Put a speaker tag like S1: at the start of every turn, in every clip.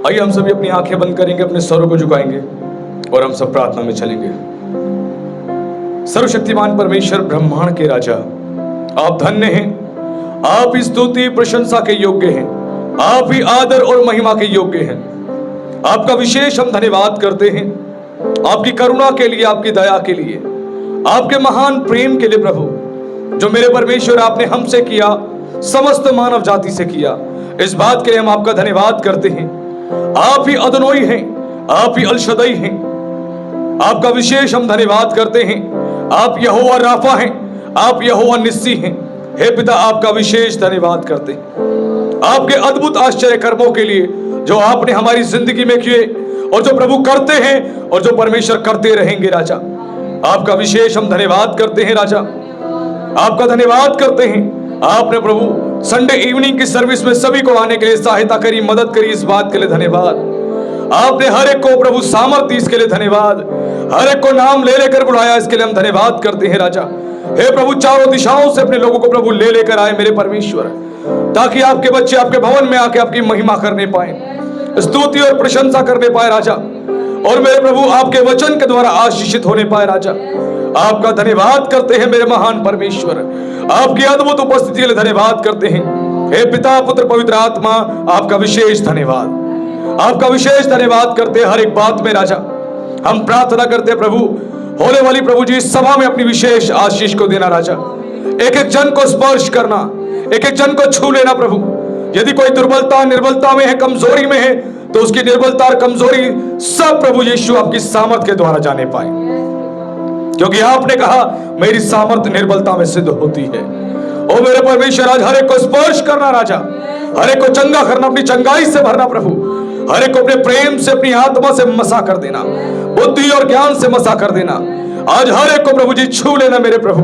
S1: आइए हम सभी अपनी आंखें बंद करेंगे, अपने स्वरों को झुकाएंगे और हम सब प्रार्थना में चलेंगे। सर्वशक्तिमान परमेश्वर ब्रह्मांड के राजा, आप धन्य हैं, आप इस स्तुति प्रशंसा के योग्य हैं, आप ही आदर और महिमा के योग्य हैं। आपका विशेष हम धन्यवाद करते हैं, आपकी करुणा के लिए, आपकी दया के लिए, आपके महान प्रेम के लिए प्रभु, जो मेरे परमेश्वर आपने हमसे किया, समस्त मानव जाति से किया। इस बात के लिए हम आपका धन्यवाद करते हैं। आप ही अदनोई हैं, आप ही अलशदई हैं। आपका विशेष हम धन्यवाद करते हैं। आप यहोवा राफा हैं, आप यहोवा निस्सी हैं। हे पिता, आपका विशेष धन्यवाद करते हैं आपके अद्भुत आश्चर्य कर्मों के लिए जो आपने हमारी जिंदगी में किए और जो प्रभु करते हैं और जो परमेश्वर करते रहेंगे। राजा, आपका विशेष हम धन्यवाद करते हैं। राजा, आपका धन्यवाद करते हैं। आपने प्रभु संडे इवनिंग की सर्विस में सभी को आने के लिए सहायता करी, मदद करी, इस बात के लिए धन्यवाद। आपने हर एक को प्रभु सामर्थ्य, इसके लिए धन्यवाद। हर एक को नाम ले लेकर बुलाया, इसके लिए हम धन्यवाद करते हैं। राजा, हे प्रभु, चारों दिशाओं से अपने लोगों को प्रभु ले लेकर आए मेरे परमेश्वर, ताकि आपके बच्चे आपके भवन में आके आपकी महिमा करने पाए, स्तुति और प्रशंसा करने पाए। राजा, और मेरे प्रभु आपके वचन के द्वारा आशीषित होने पाए। राजा, आपका धन्यवाद करते हैं मेरे महान परमेश्वर, आपकी अद्भुत उपस्थिति के लिए धन्यवाद करते हैं। हे पिता, पुत्र, पवित्र आत्मा, आपका विशेष धन्यवाद, आपका विशेष धन्यवाद करते हैं हर एक बात में। राजा, हम प्रार्थना करते हैं प्रभु, होने वाली प्रभु जी इस सभा में अपनी विशेष आशीष को देना। राजा, एक एक जन को स्पर्श करना, एक एक जन को छू लेना प्रभु। यदि कोई दुर्बलता, निर्बलता में है, कमजोरी में है, तो उसकी निर्बलता और कमजोरी सब प्रभु यीशु आपकी सामर्थ के द्वारा जाने पाए, क्योंकि आपने कहा मेरी सामर्थ निर्बलता में सिद्ध होती है। ओ मेरे परमेश्वर, आज हर एक को स्पर्श करना। राजा, हर एक को चंगा करना, अपनी चंगाई से भरना प्रभु। हर एक को अपने प्रेम से, अपनी आत्मा से मसा कर देना, बुद्धि और ज्ञान से मसा कर देना। आज हर एक को प्रभु जी छू लेना मेरे प्रभु,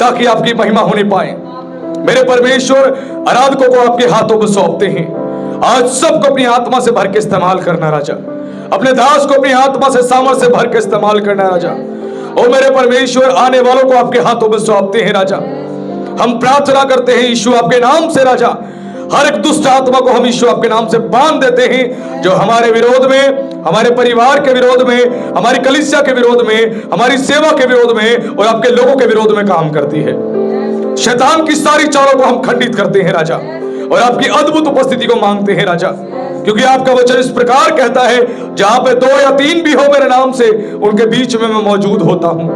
S1: ताकि आपकी महिमा होने पाए। मेरे परमेश्वर, आराधकों को आपके हाथों में सौंपते हैं। आज सबको अपनी आत्मा से भर के इस्तेमाल करना। राजा, अपने दास को अपनी आत्मा से, सामर्थ से भर के इस्तेमाल करना। राजा, ओ मेरे परमेश्वर, आने वालों को आपके हाथों में सौंपते हैं। राजा, हम प्रार्थना करते हैं यीशु आपके नाम से। राजा, हर एक दुष्ट आत्मा को हम यीशु आपके नाम से बांध देते हैं, जो हमारे विरोध में, हमारे परिवार के विरोध में, हमारी कलीसिया के विरोध में, हमारी सेवा के विरोध में और आपके लोगों के विरोध में काम करती है। शैतान की सारी चालों को हम खंडित करते हैं राजा, और आपकी अद्भुत उपस्थिति को मांगते हैं राजा, क्योंकि आपका वचन इस प्रकार कहता है, जहां पे 2 या 3 भी हो मेरे नाम से, उनके बीच में मैं मौजूद होता हूं।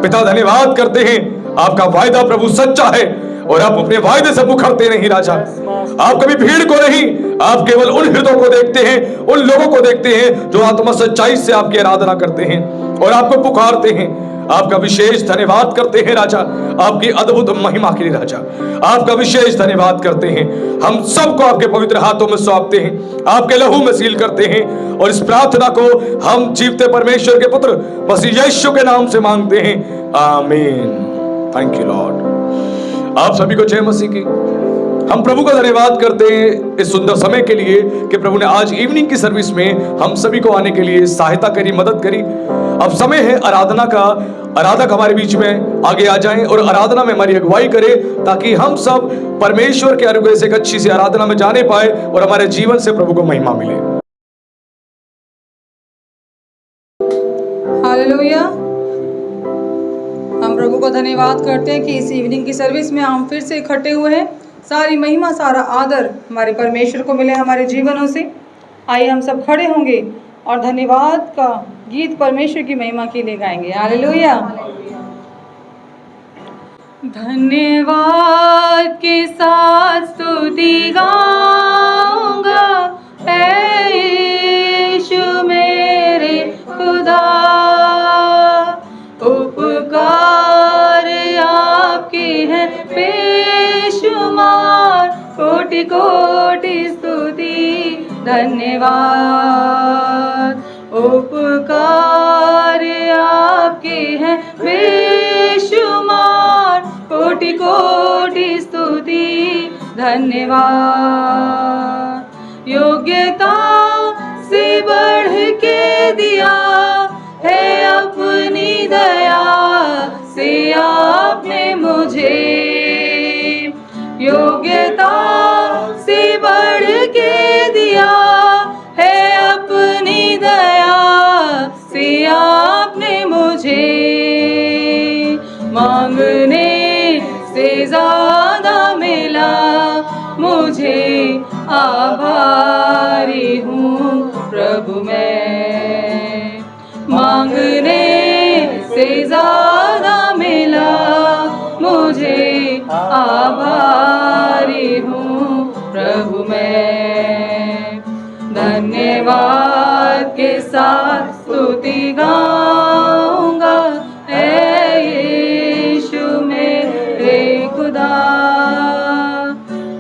S1: पिता, धन्यवाद करते हैं, आपका वायदा प्रभु सच्चा है और आप अपने वायदे से मुखरते नहीं। राजा, आप कभी भीड़ को नहीं, आप केवल उन हृदयों को देखते हैं, उन लोगों को देखते हैं जो आत्मा सच्चाई से आपकी आराधना करते हैं और आपको पुकारते हैं। आपका विशेष धन्यवाद करते हैं राजा, आपकी अद्भुत महिमा के लिए। राजा, आपका विशेष धन्यवाद करते हैं। हम सबको आपके पवित्र हाथों में सौंपते हैं, आपके लहू में सील करते हैं, और इस प्रार्थना को हम जीवते परमेश्वर के पुत्र मसीह यीशु के नाम से मांगते हैं। आमीन। Thank you Lord. आप सभी को जय मसीह की। हम प्रभु का धन्यवाद करते हैं इस सुंदर समय के लिए कि प्रभु ने आज इवनिंग की सर्विस में हम सभी को आने के लिए सहायता करी, मदद करी। अब समय है आराधना का। आराधक हमारे बीच में आगे आ जाएं और आराधना में हमारी अगुवाई करें, ताकि हम सब परमेश्वर के अनुग्रह से एक अच्छी सी आराधना में जाने पाए और हमारे जीवन से प्रभु को महिमा मिले।
S2: हालेलुया। हम प्रभु को धन्यवाद करते हैं कि इस इवनिंग की सर्विस में हम फिर से इकट्ठे हुए हैं। सारी महिमा, सारा आदर हमारे परमेश्वर को मिले हमारे जीवनों से। आइए हम सब खड़े होंगे और धन्यवाद का गीत परमेश्वर की महिमा के लिए गाएंगे। हालेलुया। धन्यवाद के साथ स्तुति गाऊंगा, ऐ यीशु मेरे खुदा। उपकार आपके हैं बेशुमार, कोटि कोटि स्तुति धन्यवाद। उपकार आपके हैं बेशुमार, कोटि कोटि स्तुति धन्यवाद। योग्यता से बढ़ के दिया है अपनी दया से आपने मुझे। योग्यता से बढ़ के दिया है मांगने से ज्यादा मिला, मुझे आभारी हूँ प्रभु मैं। मांगने से ज्यादा मिला, मुझे आभारी हूँ प्रभु मैं। धन्यवाद के साथ स्तुति गाऊंगा, ऐ यीशु मेरे खुदा।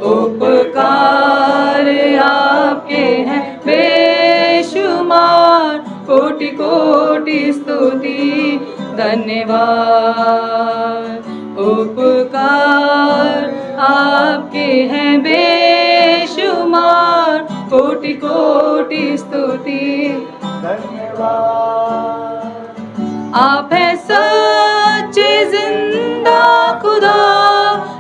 S2: उपकार आपके हैं बेशुमार, कोटि कोटि स्तुति धन्यवाद। उपकार आपके हैं बेशुमार, कोटि कोटि स्तुति धन्यवाद। आप है सच्चे जिंदा खुदा,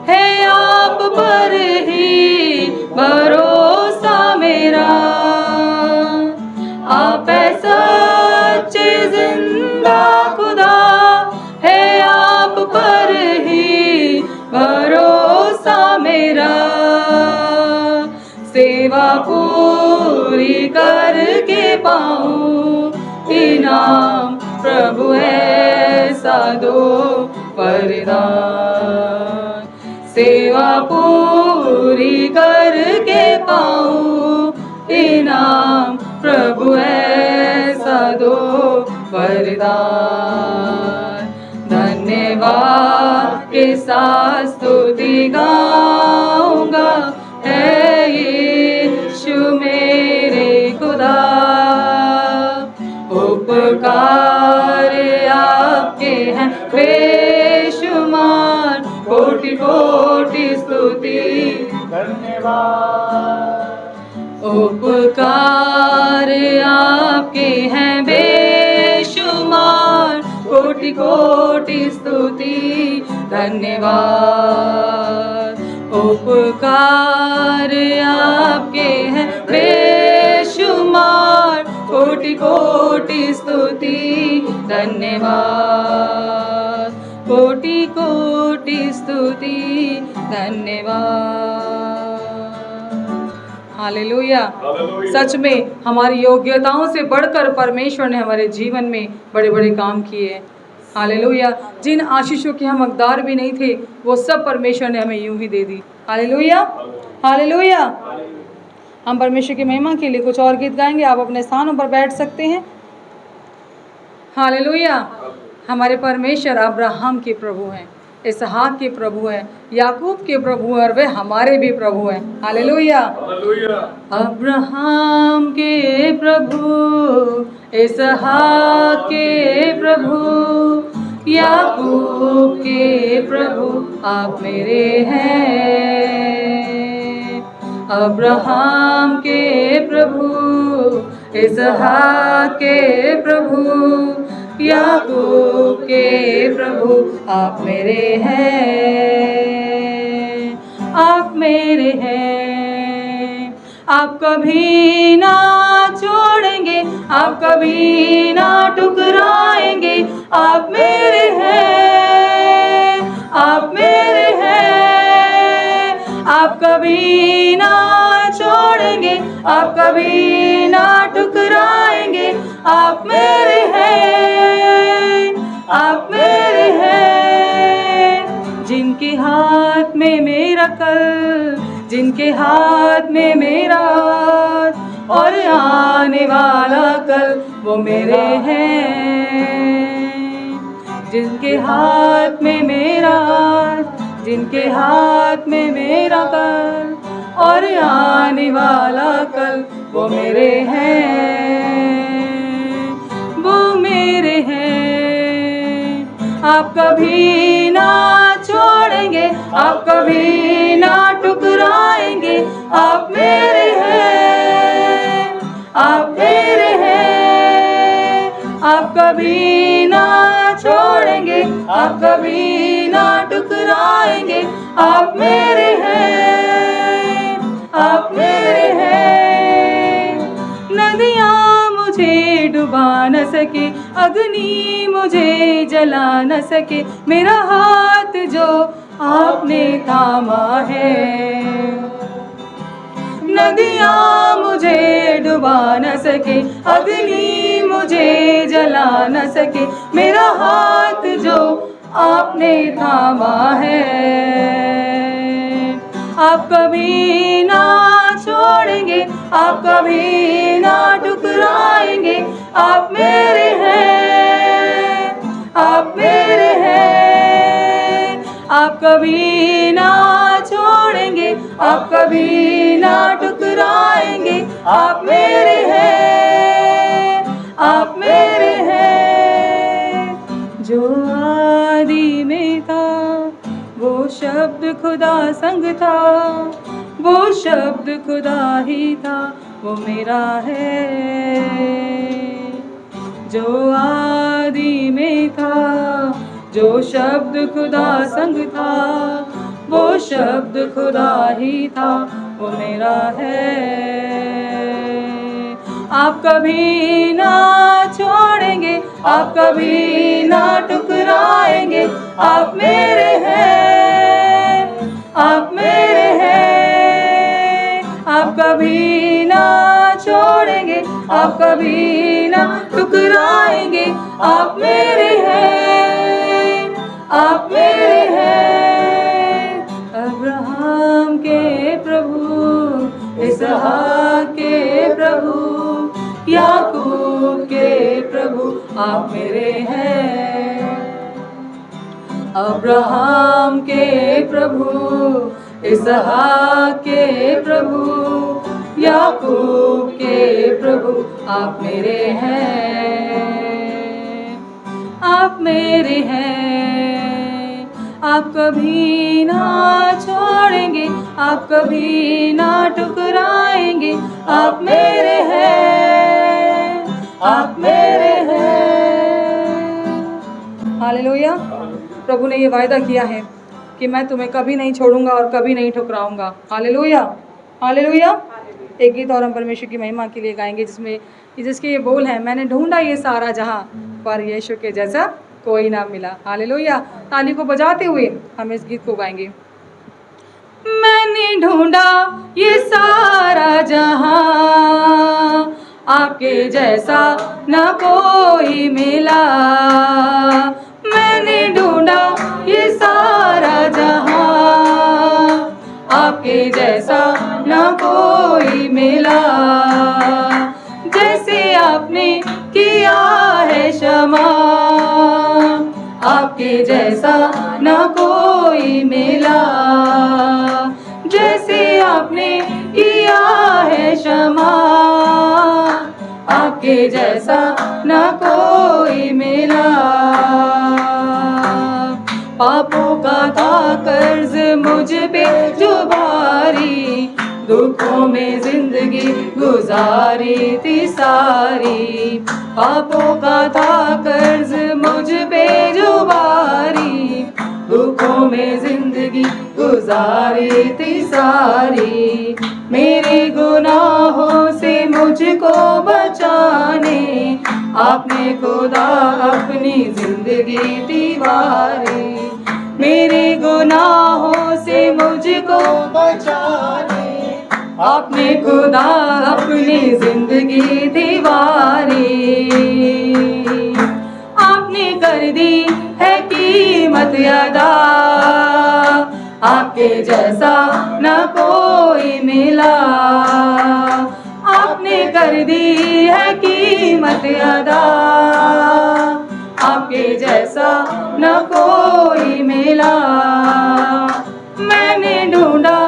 S2: है आप पर ही भरोसा मेरा। आप है सच्चे जिंदा खुदा, है आप पर ही भरोसा मेरा। सेवा पूरी करके पाऊं इनाम, प्रभु ऐसा दो वरदान। सेवा पूरी करके पाऊं इनाम, प्रभु ऐसा दो वरदान। धन्यवाद के साथ स्तुति गाऊंगा, है यीशु मेरे खुदा। उपकार आपके हैं बेशुमार, कोटि कोटि स्तुति धन्यवाद। उपकार आपके हैं बेशुमार, कोटि कोटि स्तुति धन्यवाद। उपकार आपके हैं बेशुमार, कोटि कोटि स्तुति धन्यवाद। कोटि कोटि स्तुति धन्यवाद। हालेलुया। सच में हमारी योग्यताओं से बढ़कर परमेश्वर ने हमारे जीवन में बड़े बड़े काम किए। हालेलुया। जिन आशीषों के हम हकदार भी नहीं थे, वो सब परमेश्वर ने हमें यूं ही दे दी। Hallelujah, hallelujah. हम परमेश्वर की महिमा के लिए कुछ और गीत गाएंगे। आप अपने स्थानों पर बैठ सकते हैं। हालेलुया। हमारे परमेश्वर अब्राहम के प्रभु हैं, इसहाक के प्रभु हैं, याकूब के प्रभु हैं, और वे हमारे भी प्रभु हैं। हालेलुया। अब्राहम के प्रभु, इसहाक के प्रभु, याकूब के प्रभु आप मेरे हैं। अब्राहम के प्रभु, इसहाक के प्रभु, याकूब के प्रभु आप मेरे हैं। आप मेरे हैं। आप कभी ना छोड़ेंगे, आप कभी ना ठुकराएंगे। आप मेरे हैं, आप मेरे हैं। आप कभी ना छोड़ेंगे, आप कभी ना ठुकराएंगे। आप मेरे हैं, आप मेरे हैं। जिनके हाथ में मेरा कल, जिनके हाथ में मेरा आज, और आने वाला कल वो मेरे हैं। जिनके हाथ में मेरा आज, जिनके हाथ में मेरा कल, और आने वाला कल वो मेरे हैं, वो मेरे हैं। आप कभी ना छोड़ेंगे, आप कभी ना ठुकराएंगे। आप मेरे हैं, आप मेरे हैं। आप कभी ना छोड़ेंगे, आप कभी ना ठुकराएंगे। आप मेरे हैं, आप मेरे हैं। नदियाँ मुझे डुबा न सके, अग्नि मुझे जला न सके, मेरा हाथ जो आपने थामा है। नदियाँ मुझे डुबा न सके, अग्नि मुझे जला न सके, मेरा हाथ जो आपने थामा है। आप कभी ना छोड़ेंगे, आप कभी ना ठुकराएंगे, आप मेरे हैं, आप मेरे हैं। आप कभी ना छोड़ेंगे, आप कभी ना ठुकराएंगे, आप मेरे हैं, आप मेरे हैं। जो आदि में था वो शब्द खुदा संग था, वो शब्द खुदा ही था, वो मेरा है। जो आदि में था जो शब्द खुदा संग था, वो शब्द खुदा ही था, वो मेरा है। आप कभी ना छोड़ेंगे, आप कभी ना ठुकराएंगे, आप मेरे हैं, आप मेरे हैं। आप कभी ना छोड़ेंगे, आप कभी ना ठुकराएंगे, आप मेरे हैं, आप मेरे हैं। अब्राहम के प्रभु, इसहाक के प्रभु, याकूब के प्रभु, आप मेरे हैं। अब्राहम के प्रभु, इसहाक के प्रभु, याकूब के प्रभु, आप मेरे हैं, आप मेरे हैं। आप कभी ना छोड़ेंगे, आप कभी ना ठुकराएंगे, आप मेरे हैं, आप मेरे हैं। हालेलुया। प्रभु ने ये वायदा किया है कि मैं तुम्हें कभी नहीं छोड़ूंगा और कभी नहीं ठुकराऊंगा। Hallelujah, hallelujah. एक गीत और हम परमेश्वर की महिमा के लिए गाएंगे जिसके ये बोल हैं, मैंने ढूंढा ये सारा जहां, पर यीशु के जैसा कोई ना मिला। हालेलुया। ताली को बजाते हुए हम इस गीत को गाएंगे। मैंने ढूंढा ये सारा जहां, आपके जैसा ना कोई मिला। मैंने ढूंढा ये सारा जहां, आपके जैसा ना कोई मिला। जैसे आपने किया है क्षमा, आपके जैसा ना कोई मिला। जैसे आपने किया है क्षमा, आपके जैसा ना कोई मिला। पापों का था कर्ज मुझ पे जो भारी, दुखों में जिंदगी गुजारी थी सारी। पापों का था कर्ज मुझ पे जो भारी, दुखों में जिंदगी गुजारी थी सारी। मेरे गुनाहों से मुझको बचाने, आपने खुदा अपनी जिंदगी दीवारी। मेरे गुनाहों से मुझको बचाने, आपने खुदा अपनी जिंदगी दीवारी। आपने कर दी है कीमत अदा, आपके जैसा न कोई मिला। आपने कर दी है कीमत अदा, आपके जैसा न कोई मिला। मैंने ढूंढा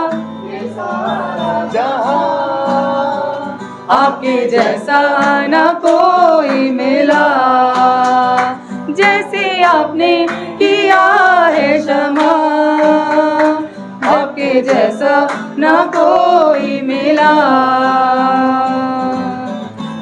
S2: ये सारा जहां, आपके जैसा न कोई मिला। जैसे आपने किया है क्षमा, आपके जैसा न कोई मिला।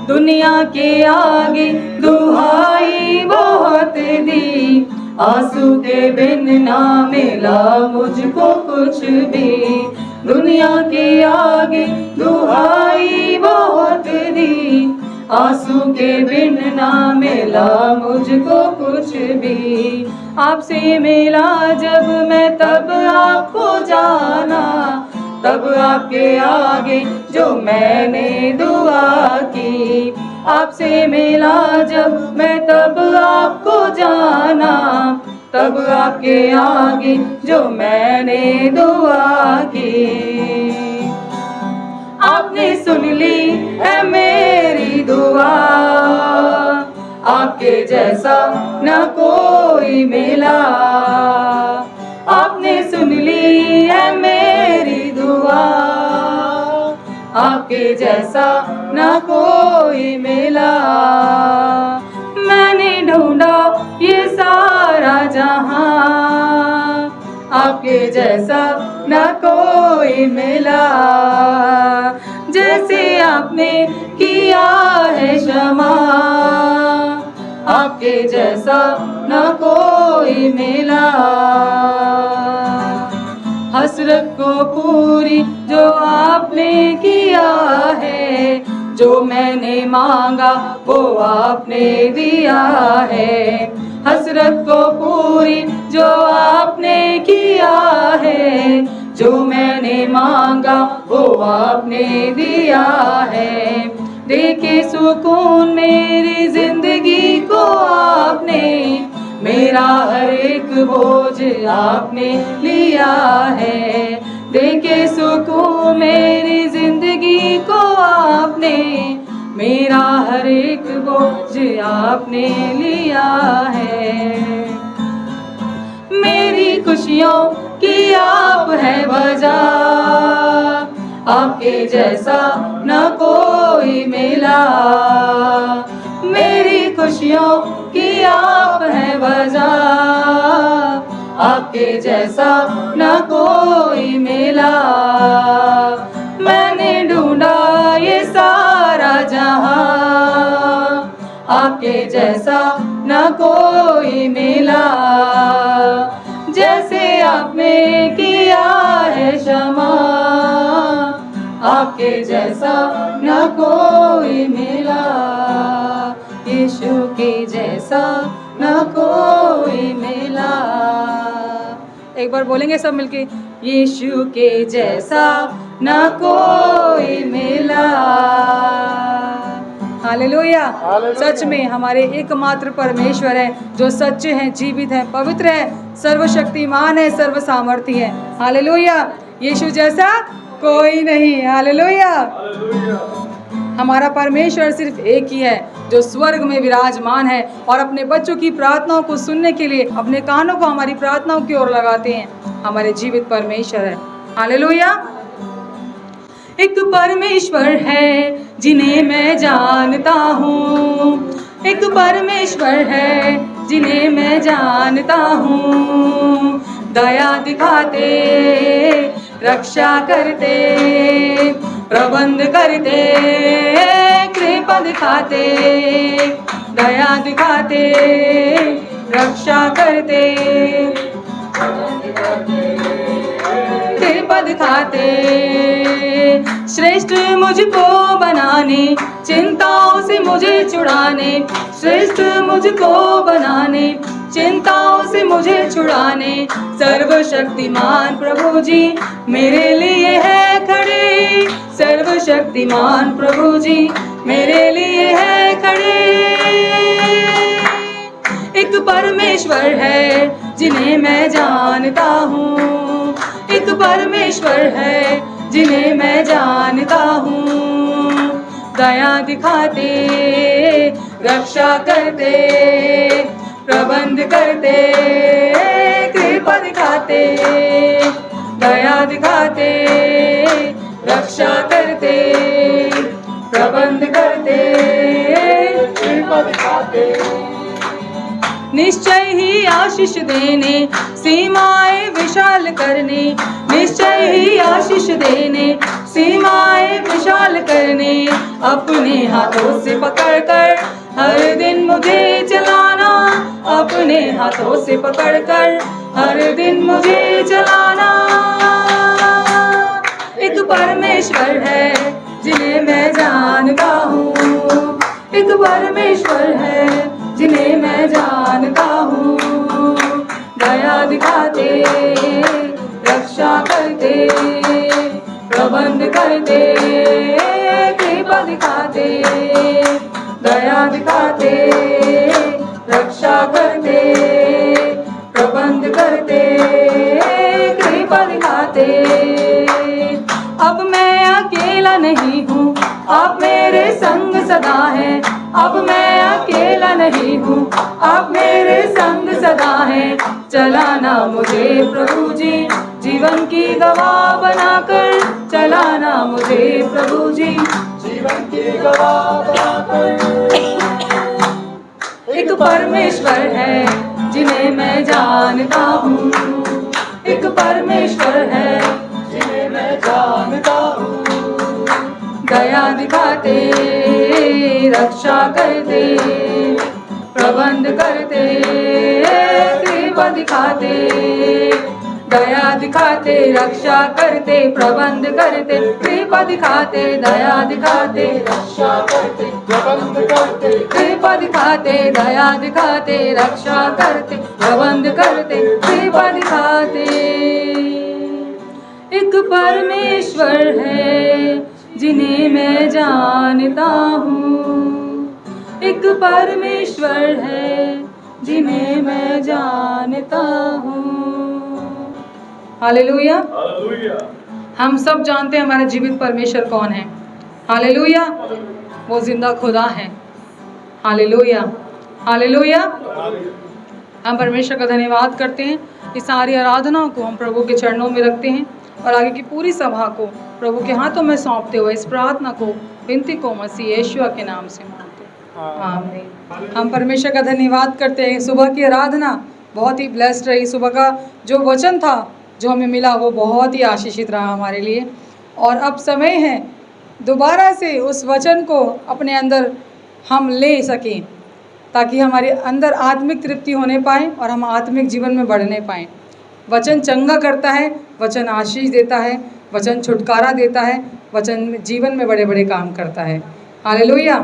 S2: दुनिया के आगे दुहाई बहुत दी, आंसू के बिन ना मिला मुझको कुछ भी। दुनिया के आगे दुहाई बहुत दी, आंसू के बिन ना मिला मुझको कुछ भी। आपसे मिला जब मैं तब आपको जाना, तब आपके आगे जो मैंने दुआ की। आपसे मिला जब मैं तब आपको जाना, तब आपके आगे जो मैंने दुआ की। आपने सुन ली है मेरी दुआ, आपके जैसा न कोई मिला। आपने सुन ली है मेरी दुआ, आपके जैसा न कोई मिला। मैंने ढूंढा ये सारा जहां, आपके जैसा न कोई मिला। जैसे आपने किया है क्षमा, आपके जैसा न कोई मिला। हसरत को पूरी जो आपने किया है, जो मैंने मांगा वो आपने दिया है। हसरत को पूरी जो आपने किया है, जो मैंने मांगा वो आपने दिया है। देके सुकून मेरी जिंदगी को आपने, मेरा हर एक बोझ आपने लिया है। देके सुकून मेरी जिंदगी को आपने, मेरा हर एक बोझ आपने लिया है। मेरी खुशियों की आप है वजह, आपके जैसा न कोई मिला। मेरी खुशियों की आप है वजह, आपके जैसा न कोई मिला। मैंने ढूंढा ये सारा जहां, आपके जैसा न कोई मिला। जैसे आपने किया है क्षमा, आपके जैसा न कोई मिला। यीशु के जैसा न कोई मिला। एक बार बोलेंगे सब मिलके, यीशु के जैसा न कोई मिला। हालेलुया। सच में हमारे एकमात्र परमेश्वर है जो सच्चे हैं, जीवित हैं, पवित्र है, सर्वशक्तिमान है, सर्व सामर्थी है। हालेलुया। यीशु जैसा कोई नहीं। हालेलुया। हमारा परमेश्वर सिर्फ एक ही है जो स्वर्ग में विराजमान है और अपने बच्चों की प्रार्थनाओं को सुनने के लिए अपने कानों को हमारी प्रार्थनाओं की ओर लगाते हैं। हमारे जीवित परमेश्वर है। हालेलुया। एक परमेश्वर है जिन्हें मैं जानता हूँ, एक परमेश्वर है जिन्हें मैं जानता हूँ। दया दिखाते, रक्षा करते, प्रबंध करते, कृपा दिखाते, दया दिखाते, रक्षा करते, कृपा दिखाते, श्रेष्ठ मुझको बनाने, चिंताओं से मुझे छुड़ाने, श्रेष्ठ मुझको बनाने, चिंताओं से मुझे छुड़ाने। सर्वशक्तिमान प्रभु जी मेरे लिए है खड़े, सर्वशक्तिमान प्रभु जी मेरे लिए है खड़े। एक परमेश्वर है जिन्हें मैं जानता हूँ, एक परमेश्वर है जिन्हें मैं जानता हूँ। दया दिखाते, रक्षा करते, प्रबंध करते, कृपा दिखाते, दया दिखाते, रक्षा करते, प्रबंध करते, कृपा दिखाते। निश्चय ही आशीष देने, सीमाएं विशाल करने, निश्चय ही आशीष देने, सीमाएं विशाल करने। अपने हाथों से पकड़कर हर दिन मुझे चलाना, अपने हाथों से पकड़कर हर दिन मुझे चलाना। एक परमेश्वर है जिन्हें मैं जानता हूँ, एक परमेश्वर है जिन्हें मैं जानता हूँ, दया दिखाते, रक्षा करते, प्रबंध करते, कृपा दिखाते, दया दिखाते, रक्षा करते, प्रबंध करते, कृपा दिखाते। अब मैं अकेला नहीं हूँ, आप मेरे संग सदा हैं। अब मैं अकेला नहीं हूँ, आप मेरे संग सदा हैं। चलाना मुझे प्रभु जी जीवन की गवाह बनाकर, चलाना मुझे प्रभु जी जीवन की गवाह बनाकर। एक परमेश्वर है जिन्हें मैं जानता हूँ, एक परमेश्वर है जिन्हें मैं जानता हूँ, दया दिखाते, रक्षा करते, प्रबंध करते, कृपा दिखाते, दया दिखाते, रक्षा करते, प्रबंध करते, कृपा दिखाते, दया दिखाते, रक्षा करते, प्रबंध करते, कृपा दिखाते, दया दिखाते, रक्षा करते, प्रबंध करते, कृपा दिखाते। एक परमेश्वर है जिन्हें मैं जानता हूँ, एक परमेश्वर है जिन्हें मैं जानता हूँ। हालेलुया। हम सब जानते हैं हमारा जीवित परमेश्वर कौन है। हालेलुया। वो जिंदा खुदा है। Hallelujah, hallelujah. हम परमेश्वर का धन्यवाद करते हैं। इस सारी आराधना को हम प्रभु के चरणों में रखते हैं और आगे की पूरी सभा को प्रभु के हाथों में सौंपते हुए इस प्रार्थना को, विनती को मसीह यीशु के नाम से मांगते हैं। आमीन। हम परमेश्वर का धन्यवाद करते हैं। सुबह की आराधना बहुत ही ब्लेस्ड रही। सुबह का जो वचन था जो हमें मिला वो बहुत ही आशीषित रहा हमारे लिए। और अब समय है दोबारा से उस वचन को अपने अंदर हम ले सकें, ताकि हमारे अंदर आत्मिक तृप्ति होने पाए और हम आत्मिक जीवन में बढ़ने पाएँ। वचन चंगा करता है, वचन आशीष देता है, वचन छुटकारा देता है, वचन जीवन में बड़े बड़े काम करता है। हालेलुया।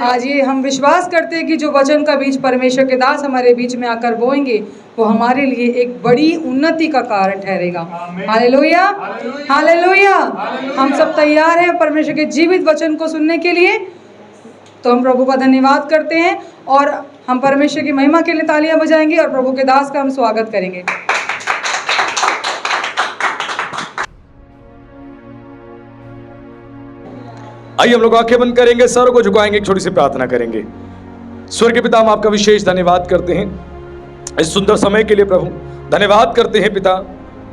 S2: आज ये हम विश्वास करते हैं कि जो वचन का बीज परमेश्वर के दास हमारे बीच में आकर बोएंगे वो हमारे लिए एक बड़ी उन्नति का कारण ठहरेगा। Hallelujah, hallelujah. हम सब तैयार हैं परमेश्वर के जीवित वचन को सुनने के लिए। तो हम प्रभु का धन्यवाद करते हैं और हम परमेश्वर की महिमा के लिए तालियां बजाएंगे और प्रभु के दास का हम स्वागत करेंगे।
S1: आइए हम लोग आंखें बंद करेंगे, सर को झुकाएंगे, एक छोटी सी प्रार्थना करेंगे। स्वर्गीय पिता, हम आपका विशेष धन्यवाद करते हैं इस सुंदर समय के लिए। प्रभु धन्यवाद करते हैं पिता,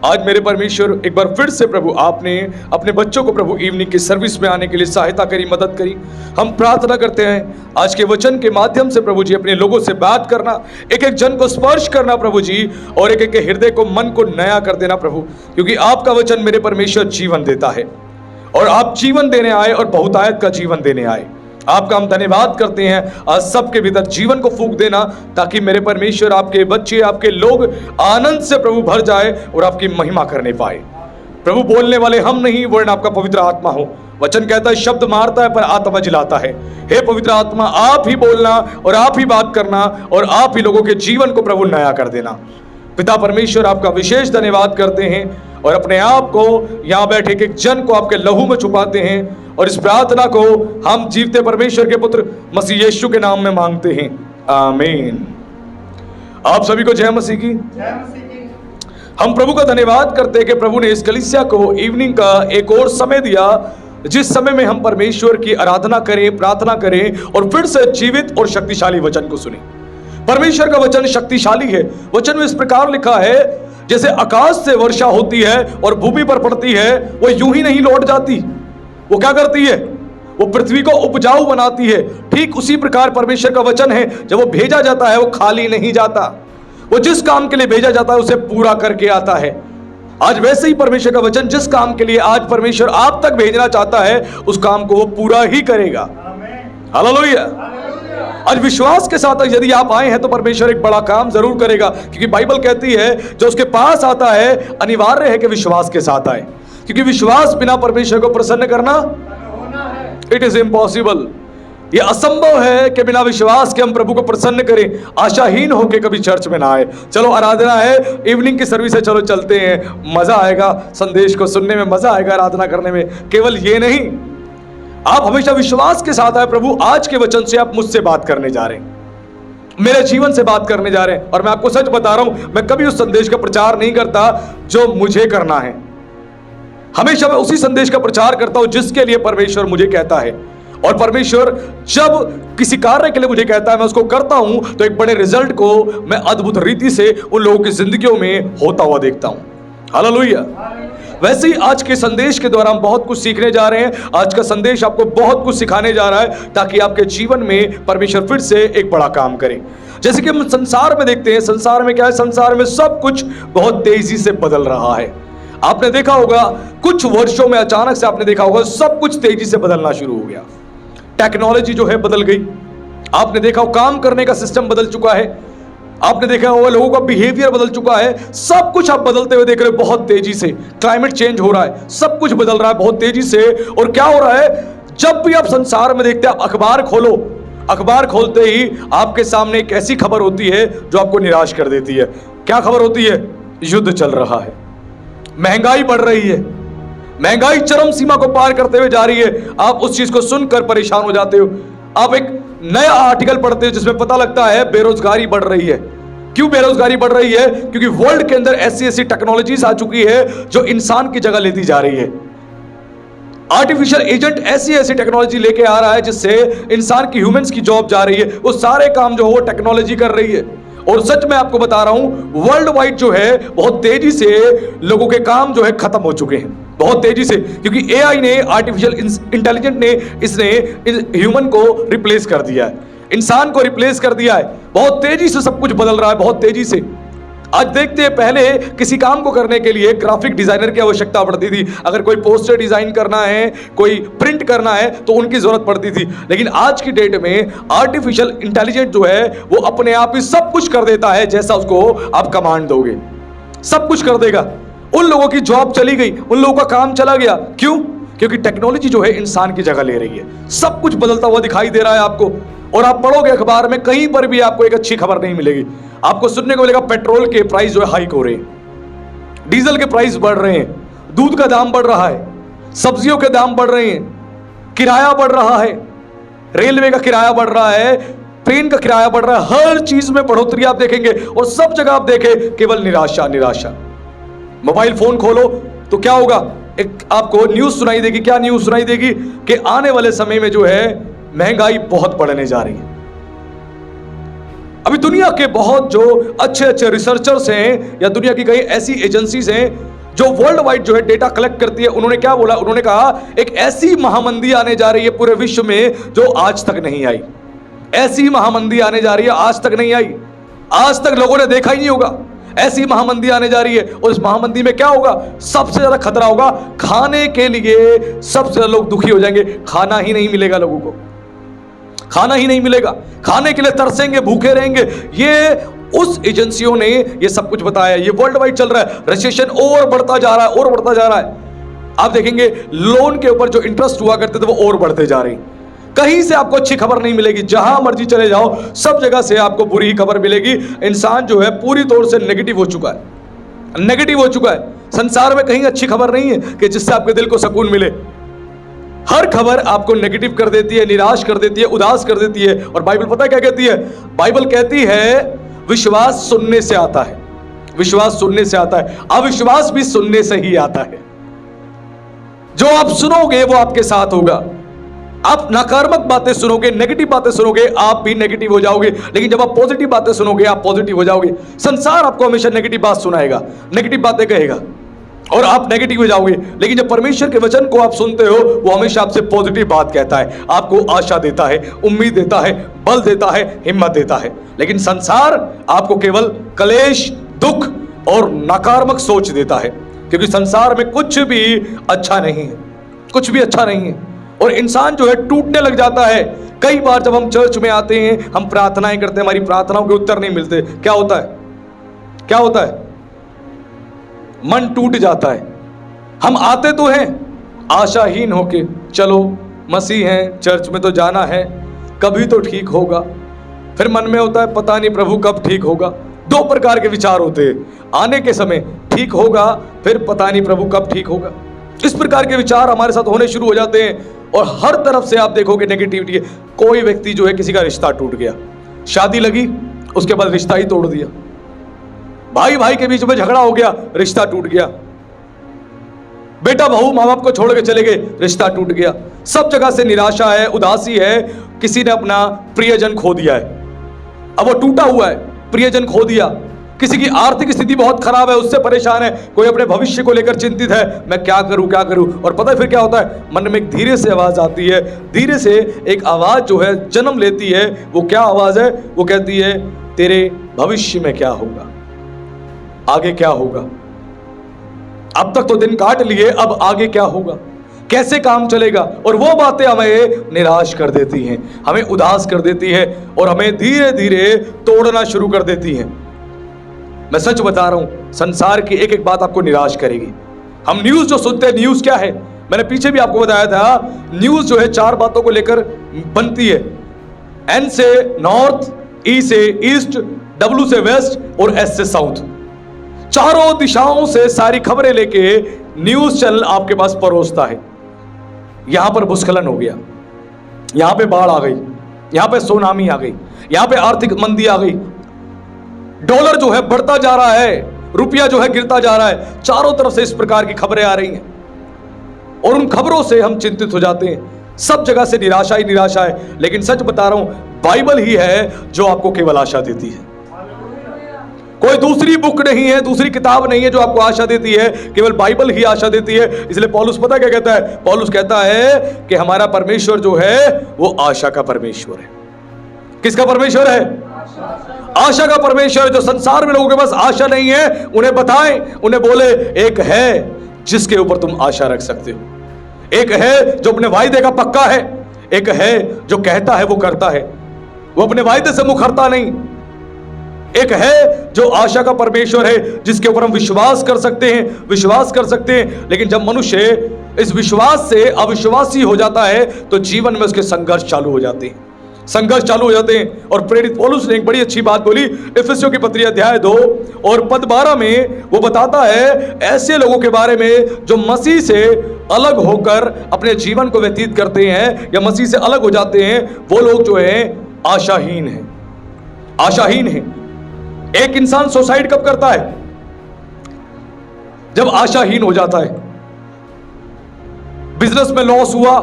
S1: आज मेरे परमेश्वर एक बार फिर से प्रभु आपने अपने बच्चों को प्रभु इवनिंग की सर्विस में आने के लिए सहायता करी, मदद करी। हम प्रार्थना करते हैं आज के वचन के माध्यम से प्रभु जी अपने लोगों से बात करना, एक एक जन को स्पर्श करना प्रभु जी, और एक एक के हृदय को, मन को नया कर देना प्रभु, क्योंकि आपका वचन मेरे परमेश्वर जीवन देता है और आप जीवन देने आए और बहुतायत का जीवन देने आए। आपका हम धन्यवाद करते हैं। आज सबके भीतर जीवन को फूंक देना, ताकि मेरे परमेश्वर आपके बच्चे, आपके लोग आनंद से प्रभु भर जाए और आपकी महिमा करने पाए। प्रभु बोलने वाले हम नहीं, वरन आपका पवित्र आत्मा हो। वचन कहता है शब्द मारता है पर आत्मा जिलाता है। हे पवित्र आत्मा, आप ही बोलना और आप ही बात करना और आप ही लोगों के जीवन को प्रभु नया कर देना। पिता परमेश्वर, आपका विशेष धन्यवाद करते हैं और अपने आप को यहाँ बैठे एक जन को आपके लहू में छुपाते हैं और इस प्रार्थना को हम जीवते परमेश्वर के पुत्र मसीह यीशु के नाम में मांगते हैं। आमीन। आप सभी को जय मसीह की। हम प्रभु का धन्यवाद करते हैं कि प्रभु ने इस कलीसिया को इवनिंग का एक और समय दिया, जिस समय में हम परमेश्वर की आराधना करें, प्रार्थना करें और फिर से जीवित और शक्तिशाली वचन को सुने। परमेश्वर का वचन शक्तिशाली है। वचन में इस प्रकार लिखा है, जैसे आकाश से वर्षा होती है और भूमि पर पड़ती है, वो यूं ही नहीं लौट जाती। वो क्या करती है? वो पृथ्वी को उपजाऊ बनाती है। ठीक उसी प्रकार परमेश्वर का वचन है, जब वो भेजा जाता है वो खाली नहीं जाता। वो जिस काम के लिए भेजा जाता है उसे पूरा करके आता है। आज वैसे ही परमेश्वर का वचन जिस काम के लिए आज परमेश्वर आप तक भेजना चाहता है, उस काम को वो पूरा ही करेगा। हालेलुया। आज विश्वास के साथ यदि आप आए हैं तो परमेश्वर एक बड़ा काम जरूर करेगा, क्योंकि बाइबल कहती है जो उसके पास आता है अनिवार्य है कि विश्वास के साथ आए, क्योंकि विश्वास बिना परमेश्वर को प्रसन्न करना इट इज इम्पॉसिबल। ये असंभव है कि बिना विश्वास के हम प्रभु को प्रसन्न करें, आशाहीन होकर कभी चर्च में ना आए। चलो आराधना है, इवनिंग की सर्विस है, चलो चलते हैं, मजा आएगा, संदेश को सुनने में मजा आएगा, आराधना करने में। केवल ये नहीं, आप हमेशा विश्वास के साथ आए, प्रभु आज के वचन से आप मुझसे बात करने जा रहे हैं, मेरे जीवन से बात करने जा रहे हैं। और मैं आपको सच बता रहा हूं, मैं कभी उस संदेश का प्रचार नहीं करता जो मुझे करना है, हमेशा मैं उसी संदेश का प्रचार करता हूं जिसके लिए परमेश्वर मुझे कहता है। और परमेश्वर जब किसी कार्य के लिए मुझे कहता है, मैं उसको करता हूं, तो एक बड़े रिजल्ट को मैं अद्भुत रीति से उन लोगों की जिंदगियों में होता हुआ देखता हूं। हालेलुया। वैसे ही आज के संदेश के द्वारा हम बहुत कुछ सीखने जा रहे हैं। आज का संदेश आपको बहुत कुछ सिखाने जा रहा है, ताकि आपके जीवन में परमेश्वर फिर से एक बड़ा काम करे। जैसे कि हम संसार में देखते हैं, संसार में क्या है, संसार में सब कुछ बहुत तेजी से बदल रहा है। आपने देखा होगा कुछ वर्षों में अचानक से आपने देखा होगा सब कुछ तेजी से बदलना शुरू हो गया। टेक्नोलॉजी जो है बदल गई। आपने देखा काम करने का सिस्टम बदल चुका है। आपने देखा होगा लोगों का बिहेवियर बदल चुका है। सब कुछ आप बदलते हुए देख रहे हो बहुत तेजी से। क्लाइमेट चेंज हो रहा है, सब कुछ बदल रहा है बहुत तेजी से। और क्या हो रहा है, जब भी आप संसार में देखते हैं, आप अखबार खोलो, अखबार खोलते ही आपके सामने एक ऐसी खबर होती है जो आपको निराश कर देती है। क्या खबर होती है? युद्ध चल रहा है, महंगाई बढ़ रही है, महंगाई चरम सीमा को पार करते हुए जा रही है। आप उस चीज को सुनकर परेशान हो जाते हो। आप एक नया आर्टिकल पढ़ते हो जिसमें पता लगता है बेरोजगारी बढ़ रही है। क्यों बेरोजगारी बढ़ रही है? क्योंकि वर्ल्ड के अंदर ऐसी ऐसी टेक्नोलॉजीज आ चुकी है जो इंसान की जगह लेती जा रही है। आर्टिफिशियल एजेंट ऐसी ऐसी टेक्नोलॉजी लेके आ रहा है जिससे इंसान की, ह्यूमंस की जॉब जा रही है। वो सारे काम जो वो टेक्नोलॉजी कर रही है। और सच में आपको बता रहा हूं, वर्ल्ड वाइड जो है बहुत तेजी से लोगों के काम जो है खत्म हो चुके हैं, बहुत तेजी से। क्योंकि एआई ने, आर्टिफिशियल इंटेलिजेंस ने, इसने ह्यूमन को रिप्लेस कर दिया है, इंसान को रिप्लेस कर दिया है। बहुत तेजी से सब कुछ बदल रहा है, बहुत तेजी से। आज देखते हैं, पहले किसी काम को करने के लिए ग्राफिक डिजाइनर की आवश्यकता पड़ती थी। अगर कोई पोस्टर डिजाइन करना है, कोई प्रिंट करना है, तो उनकी जरूरत पड़ती थी। लेकिन आज की डेट में आर्टिफिशियल इंटेलिजेंस जो है वो अपने आप ही सब कुछ कर देता है, जैसा उसको आप कमांड दोगे सब कुछ कर देगा। उन लोगों की जॉब चली गई, उन लोगों का काम चला गया। क्यों? क्योंकि टेक्नोलॉजी जो है इंसान की जगह ले रही है। सब कुछ बदलता हुआ दिखाई दे रहा है आपको। और आप पढ़ोगे अखबार में, कहीं पर भी आपको एक अच्छी खबर नहीं मिलेगी। आपको सुनने को मिलेगा पेट्रोल के प्राइस जो है हाइक हो रहे हैं, डीजल के प्राइस बढ़ रहे हैं, दूध का दाम बढ़ रहा है, सब्जियों के दाम बढ़ रहे हैं, किराया बढ़ रहा है, रेलवे का किराया बढ़ रहा है, ट्रेन का किराया बढ़ रहा है। हर चीज में बढ़ोतरी आप देखेंगे। और सब जगह आप देखें केवल निराशा, निराशा। मोबाइल फोन खोलो तो क्या होगा, एक आपको न्यूज सुनाई देगी। क्या न्यूज सुनाई देगी? कि आने वाले समय में जो है महंगाई बहुत बढ़ने जा रही है। अभी दुनिया के बहुत जो अच्छे अच्छे रिसर्चर्स हैं, या दुनिया की कई ऐसी एजेंसीज हैं जो वर्ल्ड वाइड जो है डेटा कलेक्ट करती है, उन्होंने क्या बोला? उन्होंने कहा एक ऐसी महामंदी आने जा रही है पूरे विश्व में जो आज तक नहीं आई। ऐसी महामंदी आने जा रही है, आज तक नहीं आई, आज तक लोगों ने देखा ही नहीं होगा। ऐसी महामंदी आने जा रही है। और इस महामंदी में क्या होगा? सबसे ज्यादा खतरा होगा खाने के लिए। सबसे ज्यादा लोग दुखी हो जाएंगे, खाना ही नहीं मिलेगा लोगों को, खाना ही नहीं मिलेगा, खाने के लिए तरसेंगे, भूखे रहेंगे। ये उस एजेंसियों ने ये सब कुछ बताया। ये वर्ल्ड वाइड चल रहा है। रिसेशन और बढ़ता जा रहा है, और बढ़ता जा रहा है। आप देखेंगे लोन के ऊपर जो इंटरेस्ट हुआ करते थे वो और बढ़ते जा रहे हैं। कहीं से आपको अच्छी खबर नहीं मिलेगी। जहां मर्जी चले जाओ, सब जगह से आपको बुरी ही खबर मिलेगी। इंसान जो है पूरी तौर से नेगेटिव हो चुका है, नेगेटिव हो चुका है। संसार में कहीं अच्छी खबर नहीं है कि जिससे आपके दिल को सुकून मिले। हर खबर आपको नेगेटिव कर देती है, निराश कर देती है, उदास कर देती है। और बाइबल पता है क्या कहती है? बाइबल कहती है विश्वास सुनने से आता है, विश्वास सुनने से आता है। अविश्वास भी सुनने से ही आता है। जो आप सुनोगे वो आपके साथ होगा। आप नकारात्मक बातें सुनोगे, नेगेटिव बातें सुनोगे, आप भी नेगेटिव हो जाओगे। लेकिन जब आप पॉजिटिव बातें सुनोगे, आप पॉजिटिव हो जाओगे। संसार आपको हमेशा नेगेटिव बात सुनाएगा, नेगेटिव बातें कहेगा, और आप नेगेटिव हो जाओगे। लेकिन जब परमेश्वर के वचन को आप सुनते हो, वो हमेशा आपसे पॉजिटिव बात कहता है, आपको आशा देता है, उम्मीद देता है, बल देता है, हिम्मत देता है। लेकिन संसार आपको केवल कलेश, दुख और नकारात्मक सोच देता है। क्योंकि संसार में कुछ भी अच्छा नहीं है, कुछ भी अच्छा नहीं है। और इंसान जो है टूटने लग जाता है। कई बार जब हम चर्च में आते हैं, हम प्रार्थनाएं करते हैं, हमारी प्रार्थनाओं के उत्तर नहीं मिलते। क्या होता है? क्या होता है? मन टूट जाता है। हम आते तो हैं आशाहीन होके, चलो मसीह हैं, चर्च में तो जाना है, कभी तो ठीक होगा, फिर मन में होता है पता नहीं प्रभु कब ठीक होगा। दो प्रकार के विचार होते हैं, आने के समय ठीक होगा, फिर पता नहीं प्रभु कब ठीक होगा। इस प्रकार के विचार हमारे साथ होने शुरू हो जाते हैं और हर तरफ से आप देखोगे नेगेटिविटी है। कोई व्यक्ति जो है, किसी का रिश्ता टूट गया, शादी लगी, उसके बाद रिश्ता ही तोड़ दिया। भाई भाई के बीच में झगड़ा हो गया, रिश्ता टूट गया। बेटा बहू माँ बाप को छोड़ के चले गए, रिश्ता टूट गया। सब जगह से निराशा है, उदासी है। किसी ने अपना प्रियजन खो दिया है, अब वो टूटा हुआ है, प्रियजन खो दिया। किसी की आर्थिक स्थिति बहुत खराब है, उससे परेशान है। कोई अपने भविष्य को लेकर चिंतित है, मैं क्या करूं क्या करूं। और पता है फिर क्या होता है, मन में एक धीरे से आवाज आती है, धीरे से एक आवाज जो है जन्म लेती है। वो क्या आवाज है, वो कहती है तेरे भविष्य में क्या होगा, आगे क्या होगा। अब तक तो दिन काट लिए, अब आगे क्या होगा, कैसे काम चलेगा। और वो बातें हमें निराश कर देती हैं, हमें उदास कर देती है और हमें धीरे धीरे तोड़ना शुरू कर देती हैं। मैं सच बता रहा हूं, संसार की एक एक बात आपको निराश करेगी। हम न्यूज जो सुनते हैं, न्यूज क्या है, मैंने पीछे भी आपको बताया था, न्यूज जो है 4 बातों को लेकर बनती है। एन से नॉर्थ, ई से ईस्ट, डब्ल्यू से वेस्ट और एस से साउथ। चारों दिशाओं से सारी खबरें लेके न्यूज चैनल आपके पास परोसता है। यहां पर भूस्खलन हो गया, यहां पे बाढ़ आ गई, यहां पे सुनामी आ गई, यहां पे आर्थिक मंदी आ गई, डॉलर जो है बढ़ता जा रहा है, रुपया जो है गिरता जा रहा है। चारों तरफ से इस प्रकार की खबरें आ रही हैं और उन खबरों से हम चिंतित हो जाते हैं। सब जगह से निराशा ही निराशा है। लेकिन सच बता रहा हूं, बाइबल ही है जो आपको केवल आशा देती है। कोई दूसरी बुक नहीं है, दूसरी किताब नहीं है जो आपको आशा देती है, केवल बाइबल ही आशा देती है। इसलिए पौलुस पता क्या कहता है, पौलुस कहता है कि हमारा परमेश्वर जो है वो आशा का परमेश्वर है। किसका परमेश्वर है? आशा का परमेश्वर। जो संसार में लोगों के पास आशा नहीं है, उन्हें बताएं, उन्हें बोले एक है जिसके ऊपर तुम आशा रख सकते हो, एक है जो अपने वायदे का पक्का है, एक है जो कहता है वो करता है, वो अपने वायदे से मुखरता नहीं। एक है जो आशा का परमेश्वर है जिसके ऊपर हम विश्वास कर सकते हैं, विश्वास कर सकते हैं। लेकिन जब मनुष्य इस विश्वास से अविश्वासी हो जाता है तो जीवन में उसके संघर्ष चालू हो जाते हैं, संघर्ष चालू हो जाते हैं। और प्रेरित पौलुस ने एक बड़ी अच्छी बात बोली, इफिसियों की पत्री अध्याय 2 और पद 12 में वो बताता है ऐसे लोगों के बारे में जो मसीह से अलग होकर अपने जीवन को व्यतीत करते हैं या मसीह से अलग हो जाते हैं। वो लोग जो है आशाहीन हैं, आशाहीन हैं। एक इंसान सुसाइड कब करता है? जब आशाहीन हो जाता है। बिजनेस में लॉस हुआ,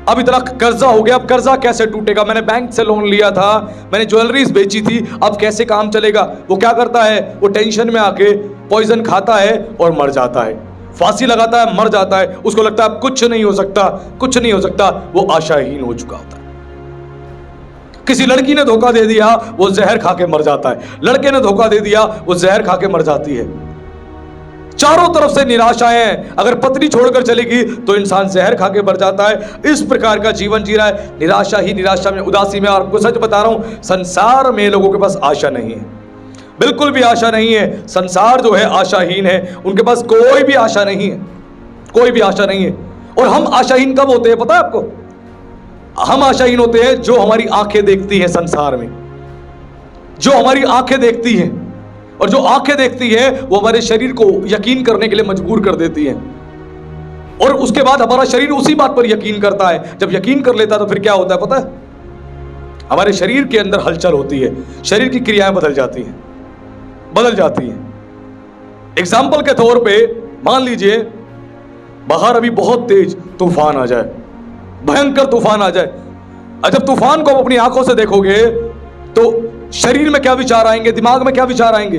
S1: अब इतना कर्जा हो गया, अब कर्जा कैसे टूटेगा, मैंने बैंक से लोन लिया था, मैंने ज्वेलरीज बेची थी, अब कैसे काम चलेगा। वो क्या करता है, वो टेंशन में आके पॉइजन खाता है और मर जाता है, फांसी लगाता है, मर जाता है। उसको लगता है कुछ नहीं हो सकता, कुछ नहीं हो सकता। वो आशाहीन हो चुका होता है। किसी लड़की ने धोखा दे दिया, वो जहर खा के मर जाता है। लड़के ने धोखा दे दिया, वो जहर खा के मर जाती है। चारों तरफ से निराशाएं, अगर पत्नी छोड़कर चलेगी तो इंसान जहर खा के मर जाता है। इस प्रकार का जीवन जी रहा है, निराशा ही निराशा में, उदासी में। और आपको सच बता रहा हूं, संसार में लोगों के पास आशा नहीं है, बिल्कुल भी आशा नहीं है। संसार जो है आशाहीन है, उनके पास कोई भी आशा नहीं है, कोई भी आशा नहीं है। और हम आशाहीन कब होते हैं पता है आपको? हम आशाहीन होते हैं जो हमारी आंखें देखती हैं संसार में, जो हमारी आंखें देखती हैं। और जो आंखें देखती है वो हमारे शरीर को यकीन करने के लिए मजबूर कर देती है। और उसके बाद हमारा शरीर उसी बात पर यकीन करता है। जब यकीन कर लेता है तो फिर क्या होता है पता है? हमारे शरीर के अंदर हलचल होती है, शरीर की क्रियाएं बदल जाती हैं, बदल जाती हैं। एग्जाम्पल के तौर पे मान लीजिए बाहर अभी बहुत तेज तूफान आ जाए, भयंकर तूफान आ जाए। जब तूफान को आप अपनी आंखों से देखोगे तो शरीर में क्या विचार आएंगे, दिमाग में क्या विचार आएंगे?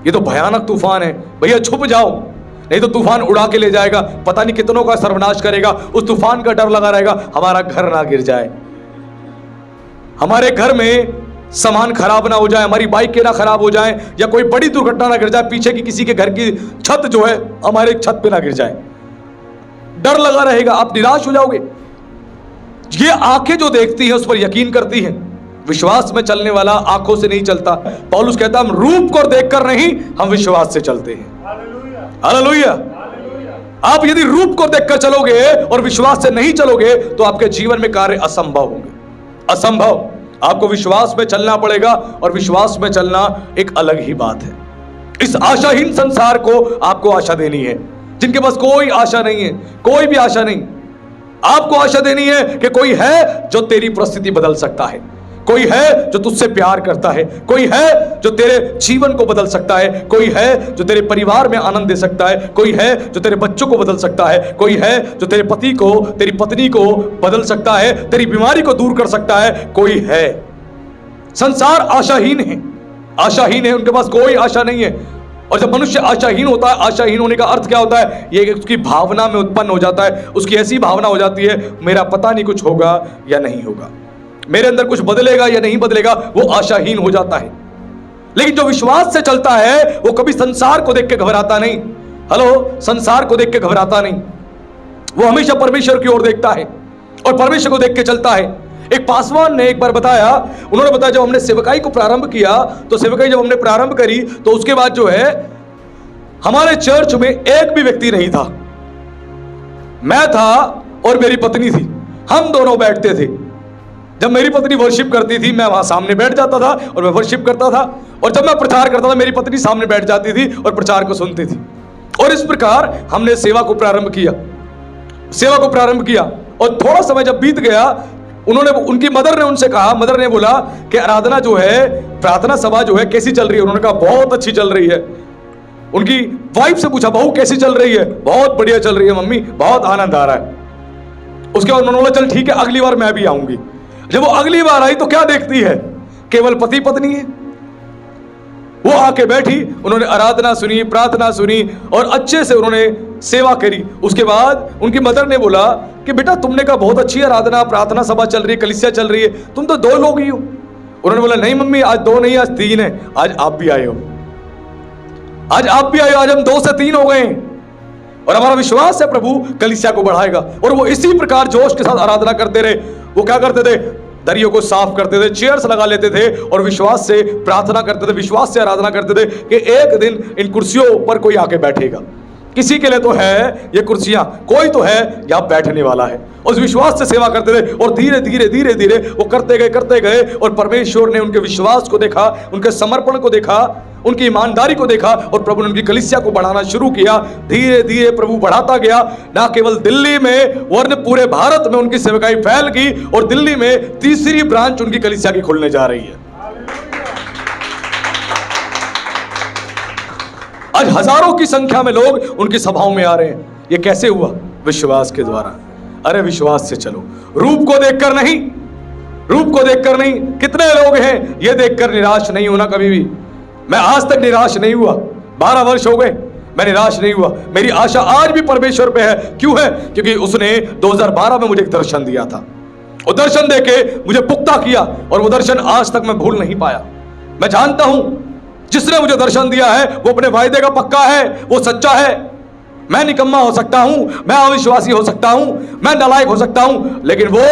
S1: ये तो भयानक तूफान है, भैया छुप जाओ, नहीं तो तूफान उड़ा के ले जाएगा, पता नहीं कितनों का सर्वनाश करेगा। उस तूफान का डर लगा रहेगा हमारा घर ना गिर जाए, हमारे घर में सामान खराब ना हो जाए, हमारी बाइक ना खराब हो जाए, या कोई बड़ी दुर्घटना ना गिर जाए, पीछे की किसी के घर की छत जो है हमारे छत पे ना गिर जाए। डर लगा रहेगा, आप निराश हो जाओगे। ये आंखें जो देखती हैं उस पर यकीन करती हैं। विश्वास में चलने वाला आंखों से नहीं चलता। पौलुस कहता हम रूप को देखकर नहीं, हम विश्वास से चलते हैं। हालेलुया। आप यदि रूप को देखकर चलोगे और विश्वास से नहीं चलोगे तो आपके जीवन में कार्य असंभव होंगे। असंभव। आपको विश्वास में चलना पड़ेगा, और विश्वास में चलना एक अलग ही बात है। इस आशाहीन संसार को आपको आशा देनी है, जिनके पास कोई आशा नहीं है, कोई भी आशा नहीं। आपको आशा देनी है कि कोई है जो तेरी परिस्थिति बदल सकता है, कोई है जो तुझसे प्यार करता है, कोई है जो तेरे जीवन को बदल सकता है, कोई है जो तेरे परिवार में आनंद दे सकता है, कोई है जो तेरे बच्चों को बदल सकता है, कोई है जो तेरे पति को, तेरी पत्नी को बदल सकता है, तेरी बीमारी को दूर कर सकता है, कोई है। संसार आशाहीन है, आशाहीन है, उनके पास कोई आशा नहीं है। और जब मनुष्य आशाहीन होता है, आशाहीन होने का अर्थ क्या होता है? ये उसकी भावना में उत्पन्न हो जाता है, उसकी ऐसी भावना हो जाती है, मेरा पता नहीं कुछ होगा या नहीं होगा, मेरे अंदर कुछ बदलेगा या नहीं बदलेगा, वो आशाहीन हो जाता है। लेकिन जो विश्वास से चलता है वो कभी संसार को देख के घबराता नहीं। हेलो, संसार को देख के घबराता नहीं, वो हमेशा परमेश्वर की ओर देखता है और परमेश्वर को देख के चलता है। एक पासवान ने एक बार बताया, उन्होंने बताया जब हमने सेवकाई को प्रारंभ किया, तो सेवकाई जब हमने प्रारंभ करी तो उसके बाद जो है हमारे चर्च में एक भी व्यक्ति नहीं था। मैं था और मेरी पत्नी थी, हम दोनों बैठते थे। जब मेरी पत्नी वर्शिप करती थी मैं वहां सामने बैठ जाता था और मैं वर्शिप करता था, और जब मैं प्रचार करता था मेरी पत्नी सामने बैठ जाती थी और प्रचार को सुनती थी। और इस प्रकार हमने सेवा को प्रारंभ किया। और थोड़ा समय जब बीत गया, उनकी मदर ने उनसे कहा, मदर ने बोला कि आराधना जो है, प्रार्थना सभा जो है कैसी चल रही है? उन्होंने कहा बहुत अच्छी चल रही है। उनकी वाइफ से पूछा, बहू कैसी चल रही है? बहुत बढ़िया चल रही है मम्मी, बहुत आनंद आ रहा है। उसके बाद उन्होंने बोला चल ठीक है, अगली बार मैं भी आऊंगी। जब वो अगली बार आई तो क्या देखती है? केवल पति पत्नी है। वो आके बैठी, उन्होंने आराधना सुनी, प्रार्थना सुनी और अच्छे से उन्होंने सेवा करी। उसके बाद उनकी मदर ने बोला कि बेटा तुमने कहा बहुत अच्छी आराधना प्रार्थना सभा चल रही है, कलीसिया चल रही है, तुम तो 2 लोग ही हो। उन्होंने बोला नहीं मम्मी, आज 2 नहीं, आज 3 है, आज आप भी आए हो, आज आप भी आए हो, आज हम 2 से 3 हो गए। और हमारा विश्वास है प्रभु कलीसिया को बढ़ाएगा। और वो इसी प्रकार जोश के साथ आराधना करते रहे। वो क्या करते थे? दरियों को साफ करते थे, चेयर्स लगा लेते थे और विश्वास से प्रार्थना करते थे, विश्वास से आराधना करते थे कि एक दिन इन कुर्सियों पर कोई आके बैठेगा। किसी के लिए तो है ये कुर्सियां, कोई तो है यहाँ बैठने वाला है। उस विश्वास से सेवा करते थे और धीरे धीरे धीरे धीरे वो करते गए और परमेश्वर ने उनके विश्वास को देखा, उनके समर्पण को देखा, उनकी ईमानदारी को देखा और प्रभु ने उनकी कलीसिया को बढ़ाना शुरू किया। धीरे धीरे प्रभु बढ़ाता गया, ना केवल दिल्ली में वरन पूरे भारत में उनकी सेवकाई फैल गई और दिल्ली में 3री ब्रांच उनकी कलीसिया की खुलने जा रही है। आज हजारों की संख्या में लोग उनकी सभाओं में आ रहे हैं। ये कैसे हुआ? विश्वास के द्वारा। अरे विश्वास से चलो, रूप को देखकर नहीं, रूप को देखकर नहीं। कितने लोग हैं ये देखकर निराश नहीं होना कभी भी। मैं आज तक निराश नहीं हुआ, 12 वर्ष हो गए, मैं निराश नहीं हुआ। मेरी आशा आज भी परमेश्वर पे है। क्यों है? क्योंकि उसने 2012 में मुझे एक दर्शन दिया था। वो दर्शन देके मुझे पुख्ता किया और वो दर्शन आज तक मैं भूल नहीं पाया। मैं जानता हूं जिसने मुझे दर्शन दिया है वो अपने वायदे का पक्का है, वो सच्चा है। मैं निकम्मा हो सकता हूं, मैं अविश्वासी हो सकता हूं, मैं नालायक हो सकता हूं, लेकिन वो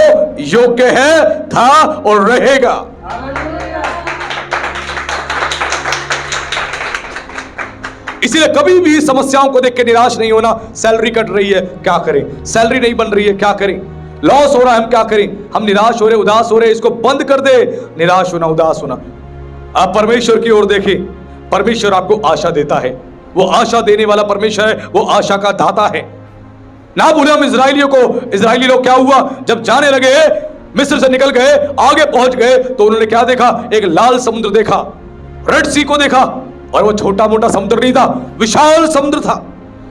S1: योग्य है, था और रहेगा। इसीलिए कभी भी समस्याओं को देख के निराश नहीं होना। सैलरी कट रही है, क्या करें? सैलरी नहीं बन रही है, क्या करें? लॉस हो रहा है, हम क्या करें? हम निराश हो रहे, उदास हो रहे, इसको बंद कर दे। निराश होना, उदास होना। आप परमेश्वर की ओर देखें, परमेश्वर आपको आशा देता है। वो आशा देने वाला परमेश्वर है, वो आशा का दाता है। ना भूले हम इजरायलियों को। इजरायली लोग क्या हुआ? जब जाने लगे, मिस्र से निकल गए, आगे पहुंच गए, तो उन्होंने क्या देखा? एक लाल समुद्र देखा, रेड सी को देखा। और वो छोटा मोटा समुद्र नहीं था, विशाल समुद्र था।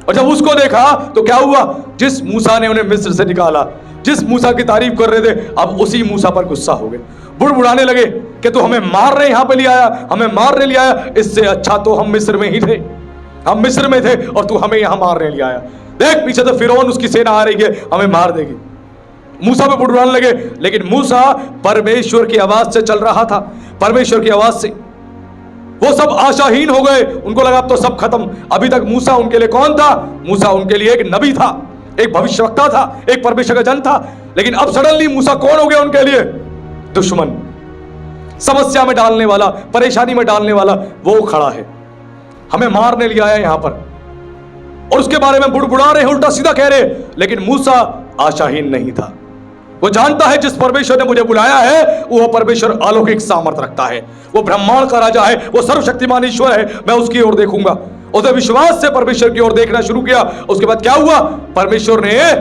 S1: और जब उसको देखा तो क्या हुआ? जिस मूसा ने उन्हें मिस्र से निकाला, जिस मूसा की तारीफ कर रहे थे, अब उसी मूसा पर गुस्सा हो गए, बुड़बुड़ाने लगे कि तू हमें मारने यहां पे ले आया, हमें मारने ले आया। इससे अच्छा तो हम मिस्र में ही थे, हम मिस्र में थे और तू हमें यहां मारने ले आया। देख पीछे तो फिरौन, उसकी सेना आ रही है, हमें मार देगी। मूसा पे बुड़बुड़ाने लगे। लेकिन मूसा परमेश्वर की आवाज से चल रहा था, परमेश्वर की आवाज से। वो सब आशाहीन हो गए, उनको लगा अब तो सब खत्म। अभी तक मूसा उनके लिए कौन था? मूसा उनके लिए एक नबी था, एक भविष्यवक्ता था, एक परमेश्वर का जन था। लेकिन अब सडनली मूसा कौन हो गया उनके लिए? दुश्मन, समस्या में डालने वाला, परेशानी में डालने वाला। वो खड़ा है, हमें मारने लिया है यहां पर, और उसके बारे में बुड़बुड़ा रहे, उल्टा सीधा कह रहे। लेकिन मूसा आशाहीन नहीं था, वो जानता है जिस परमेश्वर ने मुझे बुलाया है वो परमेश्वर अलौकिक सामर्थ रखता है, वो ब्रह्मांड का राजा है, वो सर्वशक्तिमान ईश्वर है, मैं उसकी ओर देखूंगा। उसने विश्वास से परमेश्वर की ओर देखना शुरू किया। उसके बाद क्या हुआ? परमेश्वर ने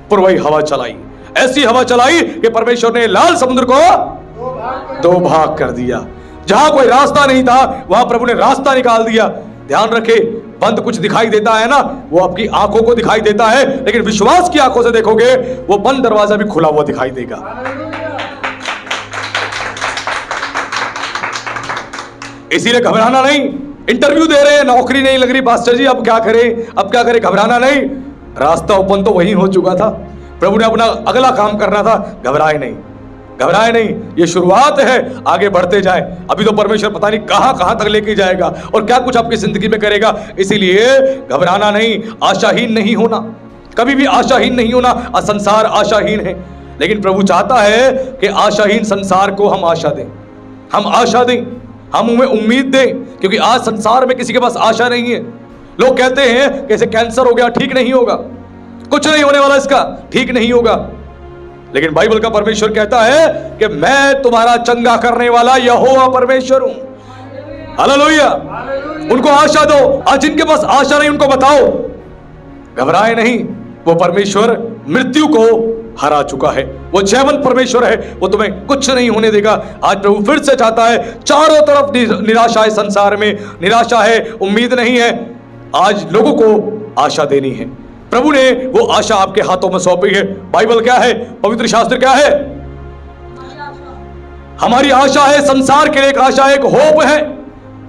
S1: पूर्वी हवा चलाई, ऐसी हवा चलाई कि परमेश्वर ने लाल समुद्र को दो भाग कर दिया। जहां कोई रास्ता नहीं था वहां प्रभु ने रास्ता निकाल दिया। ध्यान रखे, बंद कुछ दिखाई देता है ना, वो आपकी आंखों को दिखाई देता है, लेकिन विश्वास की आंखों से देखोगे वो बंद दरवाजा भी खुला हुआ दिखाई देगा। इसीलिए घबराना नहीं। इंटरव्यू दे रहे हैं, नौकरी नहीं लग रही, पास्टर जी अब क्या करें, अब क्या करें? घबराना नहीं, रास्ता ओपन तो वही हो चुका था। प्रभु ने अपना अगला काम करना था, घबराए नहीं, घबराए नहीं। ये शुरुआत है, आगे बढ़ते जाए। अभी तो परमेश्वर पता नहीं कहां कहां तक लेके जाएगा और क्या कुछ आपकी जिंदगी में करेगा। इसीलिए घबराना नहीं, आशाहीन नहीं होना, कभी भी आशाहीन नहीं होना। संसार आशाहीन है, लेकिन प्रभु चाहता है कि आशाहीन संसार को हम आशा दें, हम आशा दें, हम उन्हें उम्मीद दें, क्योंकि आज संसार में किसी के पास आशा नहीं है। लोग कहते हैं कि ऐसे कैंसर हो गया, ठीक नहीं होगा, कुछ नहीं होने वाला, इसका ठीक नहीं होगा। लेकिन बाइबल का परमेश्वर कहता है कि मैं तुम्हारा चंगा करने वाला यहोवा परमेश्वर हूं। हालेलुया। उनको आशा दो। आज जिनके पास आशा नहीं उनको बताओ, घबराए नहीं, वो परमेश्वर मृत्यु को हरा चुका है, वो जयवंत परमेश्वर है, वो तुम्हें कुछ नहीं होने देगा। आज प्रभु फिर से चाहता है, चारों तरफ निराशा है, संसार में निराशा है, उम्मीद नहीं है। आज लोगों को आशा देनी है। प्रभु ने वो आशा आपके हाथों में सौंपी है। बाइबल क्या है? पवित्र शास्त्र क्या है? हमारी आशा है, संसार के लिए एक आशा, एक होप है,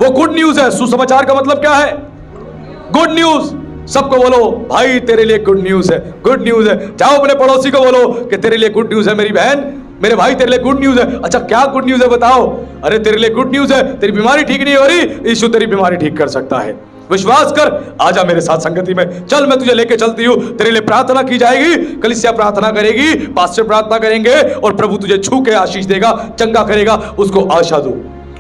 S1: वो गुड न्यूज है। सुसमाचार का मतलब क्या है? Good news. सबको बोलो भाई तेरे लिए गुड न्यूज है, गुड न्यूज है। जाओ अपने पड़ोसी को बोलो कि तेरे लिए गुड न्यूज है, मेरी बहन, मेरे भाई, तेरे लिए गुड न्यूज है। अच्छा क्या गुड न्यूज है बताओ? अरे तेरे लिए गुड न्यूज है, तेरी बीमारी ठीक नहीं हो रही, यीशु तेरी बीमारी ठीक कर सकता है। विश्वास कर, आजा मेरे साथ संगति में, चल मैं तुझे लेके चलती हूं। तेरे लिए प्रार्थना की जाएगी, कलीसिया प्रार्थना करेगी, पास्टर प्रार्थना करेंगे और प्रभु तुझे छू के आशीष देगा, चंगा करेगा। उसको आशा दो,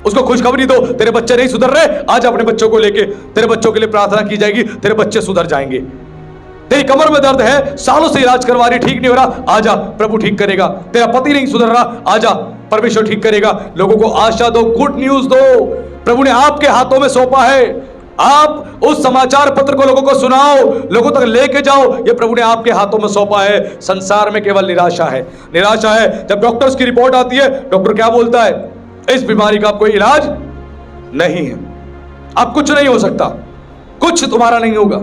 S1: उसको खुशखबरी दो। तेरे बच्चे नहीं सुधर रहे, आज अपने बच्चों को लेके तेरे बच्चों के लिए प्रार्थना की जाएगी, तेरे बच्चे सुधर जाएंगे। तेरी कमर में दर्द है, सालों से इलाज करवा रही, ठीक नहीं हो रहा, आजा प्रभु ठीक करेगा। तेरा पति नहीं सुधर रहा, आजा परमेश्वर ठीक करेगा। लोगों को आशा दो, गुड न्यूज दो। प्रभु ने आपके हाथों में सौंपा है, आप उस समाचार पत्र को लोगों को सुनाओ, लोगों तक लेके जाओ। ये प्रभु ने आपके हाथों में सौंपा है। संसार में केवल निराशा है, निराशा है। जब डॉक्टर्स की रिपोर्ट आती है, डॉक्टर क्या बोलता है? इस बीमारी का कोई इलाज नहीं है, अब कुछ नहीं हो सकता, कुछ तुम्हारा नहीं होगा।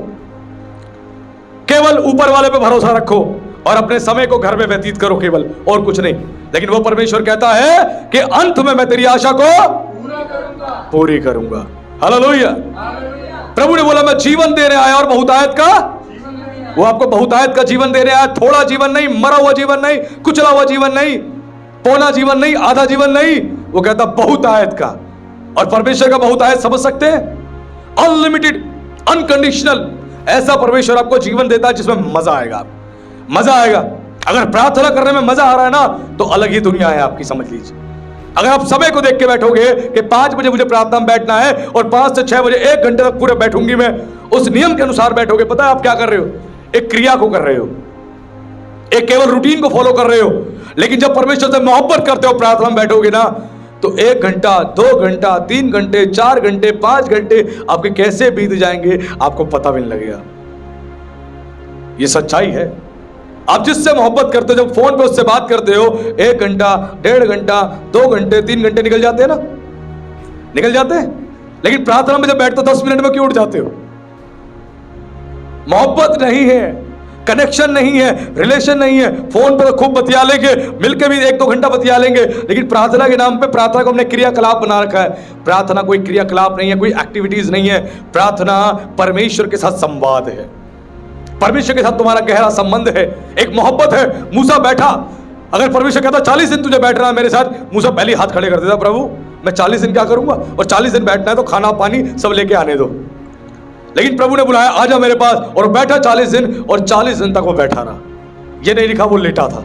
S1: केवल ऊपर वाले पे भरोसा रखो और अपने समय को घर में व्यतीत करो, केवल, और कुछ नहीं। लेकिन वो परमेश्वर कहता है कि अंत में मैं तेरी आशा को पूरी करूंगा। हालेलुया। प्रभु ने बोला मैं जीवन देने आया और बहुतायत का, वो आपको बहुतायत का जीवन देने आया। थोड़ा जीवन नहीं, मरा हुआ जीवन नहीं, कुचला हुआ जीवन नहीं, पौना जीवन नहीं, आधा जीवन नहीं, वो कहता बहुतायत का। और परमेश्वर का बहुतायत समझ सकते हैं? Unlimited, unconditional. ऐसा परमेश्वर आपको जीवन देता है जिसमें मजा आएगा, मजा आएगा। अगर प्रार्थना करने में मजा आ रहा है ना, तो अलग ही दुनिया है आपकी, समझ लीजिए। अगर आप समय को देख के बैठोगे कि 5 बजे मुझे प्रार्थना में बैठना है और 5 से 6 बजे 1 घंटे तक पूरे बैठूंगी मैं, उस नियम के अनुसार बैठोगे, पता है आप क्या कर रहे हो? एक क्रिया को कर रहे हो, एक केवल रूटीन को फॉलो कर रहे हो। लेकिन जब परमेश्वर से मोहब्बत करते हो, प्रार्थना में बैठोगे ना, तो 1 घंटा, 2 घंटा, 3 घंटे, 4 घंटे, 5 घंटे आपके कैसे बीत जाएंगे आपको पता भी नहीं लगेगा। ये सच्चाई है। आप जिससे मोहब्बत करते हो, जब फोन पे उससे बात करते हो, 1 घंटा, 1.5 घंटा, 2 घंटे, 3 घंटे निकल जाते हैं ना, निकल जाते हैं। लेकिन प्रार्थना में जब बैठते हो 10 मिनट में क्यों उठ जाते हो? मोहब्बत नहीं है, कनेक्शन नहीं है, रिलेशन नहीं है। फोन पर तो खूब बतिया लेंगे, मिलकर भी 1-2 घंटा बतिया लेंगे, लेकिन प्रार्थना के नाम पे प्रार्थना को हमने क्रियाकलाप बना रखा है। प्रार्थना कोई क्रियाकलाप नहीं है, कोई एक्टिविटीज नहीं है। प्रार्थना परमेश्वर के साथ संवाद है, परमेश्वर के साथ तुम्हारा गहरा संबंध है, एक मोहब्बत है। मूसा बैठा, अगर परमेश्वर कहता 40 दिन तुझे बैठना है मेरे साथ, मूसा पहले हाथ खड़े कर देता, प्रभु मैं 40 दिन क्या करूंगा, और 40 दिन बैठना है तो खाना पानी सब लेके आने दो। लेकिन प्रभु ने बुलाया, आजा मेरे पास, और बैठा 40 दिन, और 40 दिन तक वो बैठा रहा। ये नहीं लिखा वो लेटा था,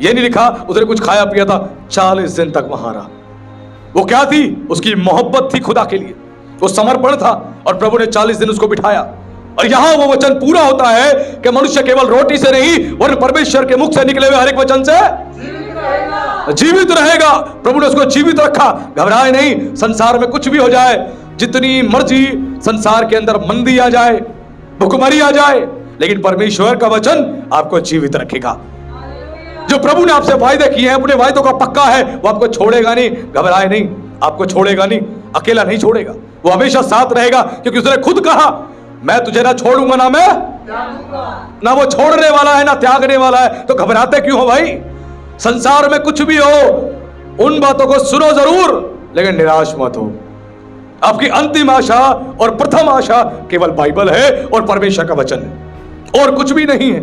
S1: ये नहीं लिखा उसने कुछ खाया पिया था, 40 दिन तक वहां रहा। वो क्या थी? उसकी मोहब्बत थी खुदा के लिए, वो समर्पण था। और प्रभु ने 40 दिन उसको बिठाया और यहां वो वचन पूरा होता है कि मनुष्य केवल रोटी से नहीं वरन परमेश्वर के मुख से निकले हुए हर एक वचन से जीवित रहेगा। प्रभु ने उसको जीवित रखा। घबराए नहीं, संसार में कुछ भी हो जाए, जितनी मर्जी संसार के अंदर मंदी आ जाए, भुखमरी आ जाए, लेकिन परमेश्वर का वचन आपको जीवित रखेगा। जो प्रभु ने आपसे वायदे किए हैं, अपने वायदों का पक्का है, वो आपको छोड़ेगा नहीं। घबराए नहीं, आपको छोड़ेगा नहीं, अकेला नहीं छोड़ेगा, वो हमेशा साथ रहेगा, क्योंकि उसने खुद कहा मैं तुझे ना छोड़ूंगा ना मैं ना वो छोड़ने वाला है ना त्यागने वाला है। तो घबराते क्यों हो भाई? संसार में कुछ भी हो, उन बातों को सुनो जरूर, लेकिन निराश मत हो। आपकी अंतिम आशा और प्रथम आशा केवल बाइबल है और परमेश्वर का वचन है, और कुछ भी नहीं है।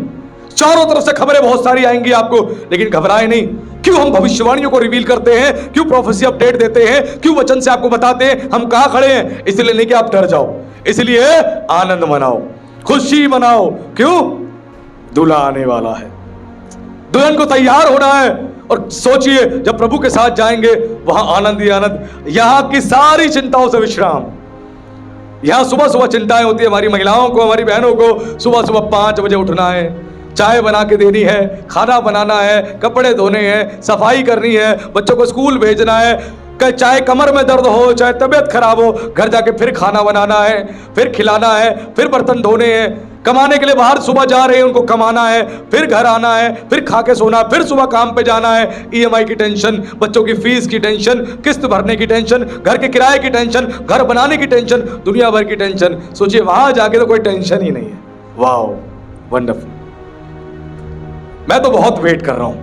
S1: चारों तरफ से खबरें बहुत सारी आएंगी आपको, लेकिन घबराए नहीं। क्यों हम भविष्यवाणियों को रिवील करते हैं, क्यों प्रोफेसी अपडेट देते हैं, क्यों वचन से आपको बताते हैं हम कहां खड़े हैं? इसलिए नहीं कि आप डर जाओ, इसलिए आनंद मनाओ, खुशी मनाओ। क्यों? दूल्हा आने वाला है, दुल्हन को तैयार होना है। और सोचिए जब प्रभु के साथ जाएंगे वहां आनंद ही आनंद, यहां की सारी चिंताओं से विश्राम। यहां सुबह सुबह चिंताएं होती है हमारी महिलाओं को, हमारी बहनों को। सुबह सुबह 5 बजे उठना है, चाय बना के देनी है, खाना बनाना है, कपड़े धोने हैं, सफाई करनी है, बच्चों को स्कूल भेजना है। चाहे कमर में दर्द हो, चाहे तबीयत खराब हो, घर जाके फिर खाना बनाना है, फिर खिलाना है, फिर बर्तन धोने हैं। कमाने के लिए बाहर सुबह जा रहे हैं, उनको कमाना है, फिर घर आना है, फिर खा के सोना, फिर सुबह काम पे जाना है। ईएमआई की टेंशन, बच्चों की फीस की टेंशन, किस्त भरने की टेंशन, घर के किराए की टेंशन, घर बनाने की टेंशन, दुनिया भर की टेंशन। सोचिए वहां जाके तो कोई टेंशन ही नहीं है। Wow, wonderful. मैं तो बहुत वेट कर रहा हूं,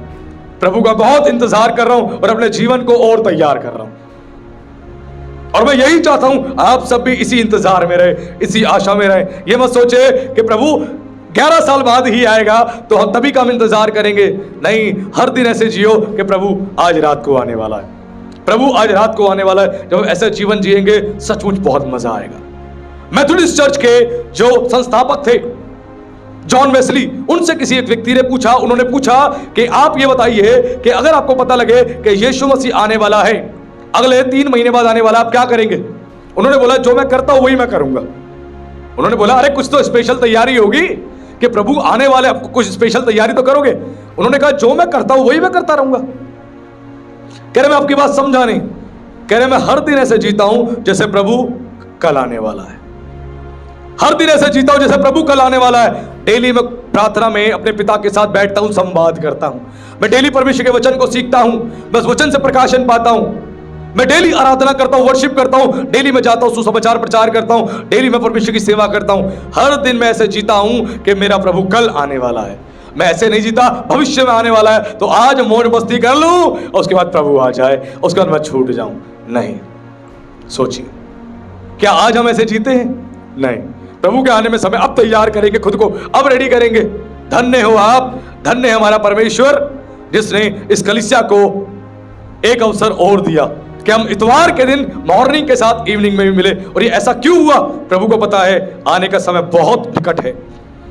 S1: प्रभु का बहुत इंतजार कर रहा हूं और अपने जीवन को और तैयार कर रहा हूं। और मैं यही चाहता हूं आप सब भी इसी इंतजार में रहे, इसी आशा में रहे। ये मत सोचे कि प्रभु 11 साल बाद ही आएगा तो हम तभी का हम इंतजार करेंगे। नहीं, हर दिन ऐसे जियो कि प्रभु आज रात को आने वाला है, प्रभु आज रात को आने वाला है। जब ऐसे जीवन जिएंगे सचमुच बहुत मजा आएगा। मेथोडिस्ट चर्च के जो संस्थापक थे जॉन वेस्ली, उनसे किसी एक व्यक्ति ने पूछा, उन्होंने पूछा कि आप ये बताइए कि अगर आपको पता लगे कि यीशु मसीह आने वाला है, अगले 3 महीने बाद आने वाला, आप क्या करेंगे? उन्होंने बोला जो मैं करता हूं वही मैं करूंगा। उन्होंने बोला अरे कुछ तो स्पेशल तैयारी होगी कि प्रभु आने वाले, आपको कुछ स्पेशल तैयारी तो करोगे। उन्होंने कहा जो मैं करता हूं वही मैं करता रहूंगा। कह रहे मैं आपकी बात समझा नहीं। कह रहे मैं हर दिन ऐसे जीता हूं जैसे प्रभु कल आने वाला है, हर दिन ऐसे जीता हूं जैसे प्रभु कल आने वाला है। डेली मैं प्रार्थना में अपने पिता के साथ बैठता हूं, संवाद करता हूं। मैं डेली परमेश्वर के वचन को सीखता हूं, मैं उस वचन से प्रकाशन पाता हूं। मैं डेली आराधना करता हूं, वर्शिप करता हूं, डेली मैं जाता हूं, सुसमाचार प्रचार करता हूं, डेली मैं परमेश्वर की सेवा करता हूं। हर दिन मैं ऐसे जीता हूं कि मेरा प्रभु कल आने वाला है। मैं ऐसे नहीं जीता भविष्य में आने वाला है तो आज मौज मस्ती कर लूं और उसके बाद प्रभु आ जाए, उसके बाद मैं छूट जाऊं। नहीं, सोचिए क्या आज हम ऐसे जीते हैं? नहीं। प्रभु के आने में समय अब तैयार करेंगे, खुद को अब रेडी करेंगे। धन्य हो आप, धन्य है हमारा परमेश्वर जिसने इस कलीसिया को एक अवसर और दिया कि हम इतवार के दिन मॉर्निंग के साथ इवनिंग में भी मिले। और ये ऐसा क्यों हुआ? प्रभु को पता है आने का समय बहुत निकट है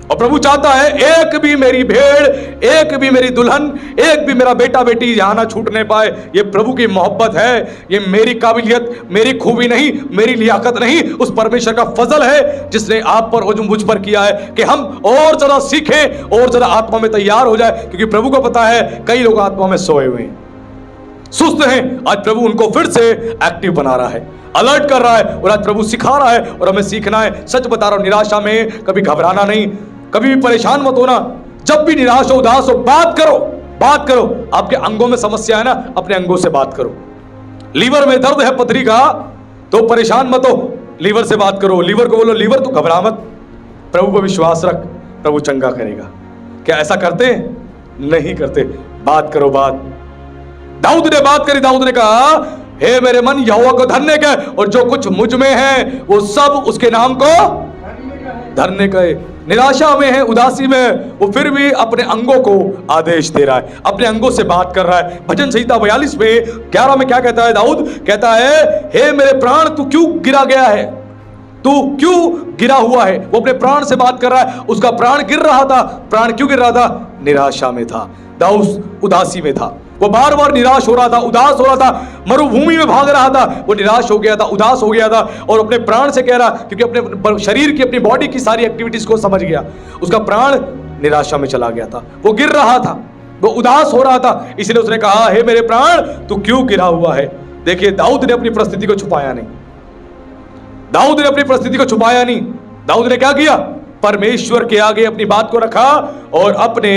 S1: और प्रभु चाहता है एक भी मेरी भेड़, एक भी मेरी दुल्हन, एक भी मेरा बेटा बेटी यहां ना छूटने पाए। ये प्रभु की मोहब्बत है, ये मेरी काबिलियत, मेरी खूबी नहीं, मेरी लियाकत नहीं, उस परमेश्वर का फजल है जिसने आप पर और मुझ पर किया है कि हम और ज्यादा सीखें और ज्यादा आत्मा में तैयार हो जाए। क्योंकि प्रभु को पता है कई लोग आत्मा में सोए हुए हैं, सुस्त हैं। आज प्रभु उनको फिर से एक्टिव बना रहा है, अलर्ट कर रहा है और आज प्रभु सिखा रहा है और हमें सीखना है। सच बता रहा हूं, निराशा में कभी घबराना नहीं, कभी भी परेशान मत होना। जब भी निराश हो, उदास हो, बात करो, बात करो। आपके अंगों में समस्या है ना, अपने अंगों से बात करो। लीवर में दर्द है पथरी का तो परेशान मत हो, लीवर से बात करो। लीवर को बोलो लीवर तू घबरा मत, प्रभु पर विश्वास रख, प्रभु चंगा करेगा। क्या ऐसा करते हैं? नहीं करते। बात करो, बात। दाऊद ने बात करी, दाऊद ने कहा हे मेरे मन यहोवा को धन्य कह और जो कुछ मुझ में है वो सब उसके नाम को धन्य कहे। निराशा में है, उदासी में है, वो फिर भी अपने अंगों को आदेश दे रहा है, अपने अंगों से बात कर रहा है। भजन संहिता 42 में 11 में क्या कहता है दाऊद? कहता है हे मेरे प्राण तू क्यों गिरा गया है, तू क्यों गिरा हुआ है। वो अपने प्राण से बात कर रहा है, उसका प्राण गिर रहा था। प्राण क्यों गिर रहा था? निराशा में था, दाऊद उदासी में था। वो वो बार बार निराश हो रहा था, उदास हो रहा था, मरुभूमि में भाग रहा था, वो निराश हो गया था, उदास हो गया था और अपने प्राण से कह रहा, क्योंकि अपने शरीर की, अपनी बॉडी की सारी एक्टिविटीज को समझ गया, उसका प्राण निराशा में चला गया था, वो गिर रहा था, वो उदास हो रहा था। इसलिए उसने कहा, हे मेरे प्राण, तू क्यों गिरा हुआ है? देखिए, दाऊद ने अपनी परिस्थिति को छुपाया नहीं, दाऊद ने अपनी परिस्थिति को छुपाया नहीं। दाऊद ने क्या किया? परमेश्वर के आगे अपनी बात को रखा और अपने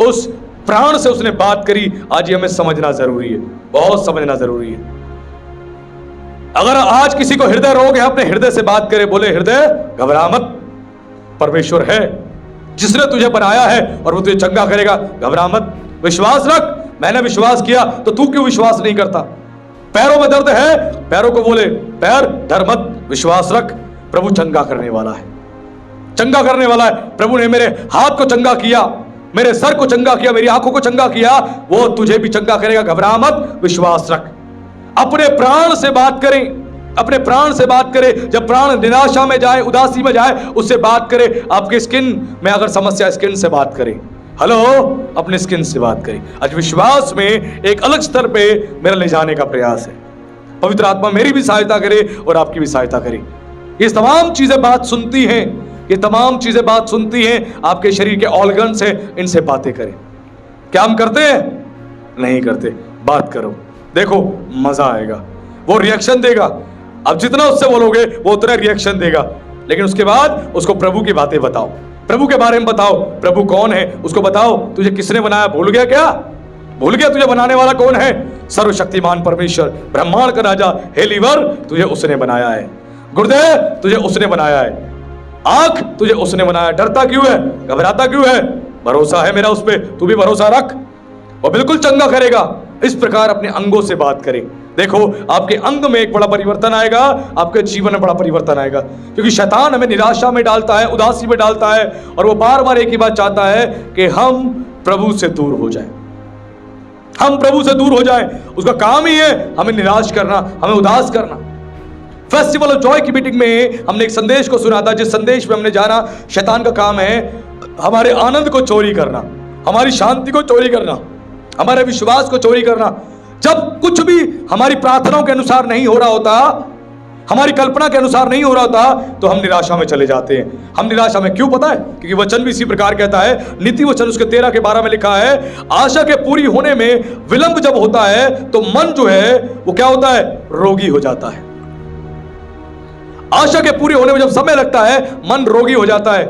S1: उस प्राण से उसने बात करी। आज ये हमें समझना जरूरी है, बहुत समझना जरूरी है। अगर आज किसी को हृदय रोग है, अपने हृदय से बात करे, बोले, हृदय घबरा मत, परमेश्वर है जिसने तुझे बनाया है और वो तुझे चंगा करेगा, घबरा मत, विश्वास रख। मैंने विश्वास किया तो तू क्यों विश्वास नहीं करता? पैरों में दर्द है, पैरों को बोले, पैर डर मत, विश्वास रख, प्रभु चंगा करने वाला है, चंगा करने वाला है। प्रभु ने मेरे हाथ को चंगा किया, मेरे सर को चंगा किया, मेरी आंखों को चंगा किया, वो तुझे भी चंगा करेगा, घबरा मत, विश्वास रख। अपने प्राण से बात करें, अपने प्राण से बात करें। जब प्राण निराशा में जाए, उदासी में जाए, उससे बात करें। आपके स्किन में अगर समस्या, स्किन से बात करें। हेलो, अपने स्किन से बात करें। आज विश्वास में एक अलग स्तर पे मेरा ले जाने का प्रयास है। पवित्र आत्मा मेरी भी सहायता करे और आपकी भी सहायता करे। ये तमाम चीजें बात सुनती हैं, ये तमाम चीजें बात सुनती हैं, आपके शरीर के ऑर्गन से, इनसे बातें करें। क्या हम करते हैं? नहीं करते। बात करो, देखो मजा आएगा, वो रिएक्शन देगा। अब जितना उससे बोलोगे वो उतना रिएक्शन देगा, लेकिन उसके बाद उसको प्रभु की बातें बताओ, प्रभु के बारे में बताओ। प्रभु कौन है उसको बताओ। तुझे किसने बनाया? भूल गया क्या? भूल गया तुझे बनाने वाला कौन है? सर्वशक्तिमान परमेश्वर, ब्रह्मांड का राजा। हे लीवर, तुझे उसने बनाया है। गुर्दे, तुझे उसने बनाया है। आंख, तुझे उसने बनाया। डरता क्यों है? घबराता क्यों है? भरोसा है मेरा उस पर, तू भी भरोसा रख, वो बिल्कुल चंगा करेगा। इस प्रकार अपने अंगों से बात करें। देखो, आपके अंग में एक बड़ा परिवर्तन आएगा, आपके जीवन में बड़ा परिवर्तन आएगा। क्योंकि शैतान हमें निराशा में डालता है, उदासी में डालता है, और वो बार बार एक ही बात चाहता है कि हम प्रभु से दूर हो जाएं, हम प्रभु से दूर हो जाएं। उसका काम ही है हमें निराश करना, हमें उदास करना। फेस्टिवल ऑफ जॉय की मीटिंग में हमने एक संदेश को सुना था, जिस संदेश में हमने जाना, शैतान का काम है हमारे आनंद को चोरी करना, हमारी शांति को चोरी करना, हमारे विश्वास को चोरी करना। जब कुछ भी हमारी प्रार्थनाओं के अनुसार नहीं हो रहा होता, हमारी कल्पना के अनुसार नहीं हो रहा होता, तो हम निराशा में चले जाते हैं। हम निराशा में क्यों? पता है, क्योंकि वचन भी इसी प्रकार कहता है। नीति वचन उसके 13 के 12 में लिखा है, आशा के पूरी होने में विलंब जब होता है तो मन जो है वो क्या होता है? रोगी हो जाता है। आशा के पूरी होने में जब समय लगता है, मन रोगी हो जाता है,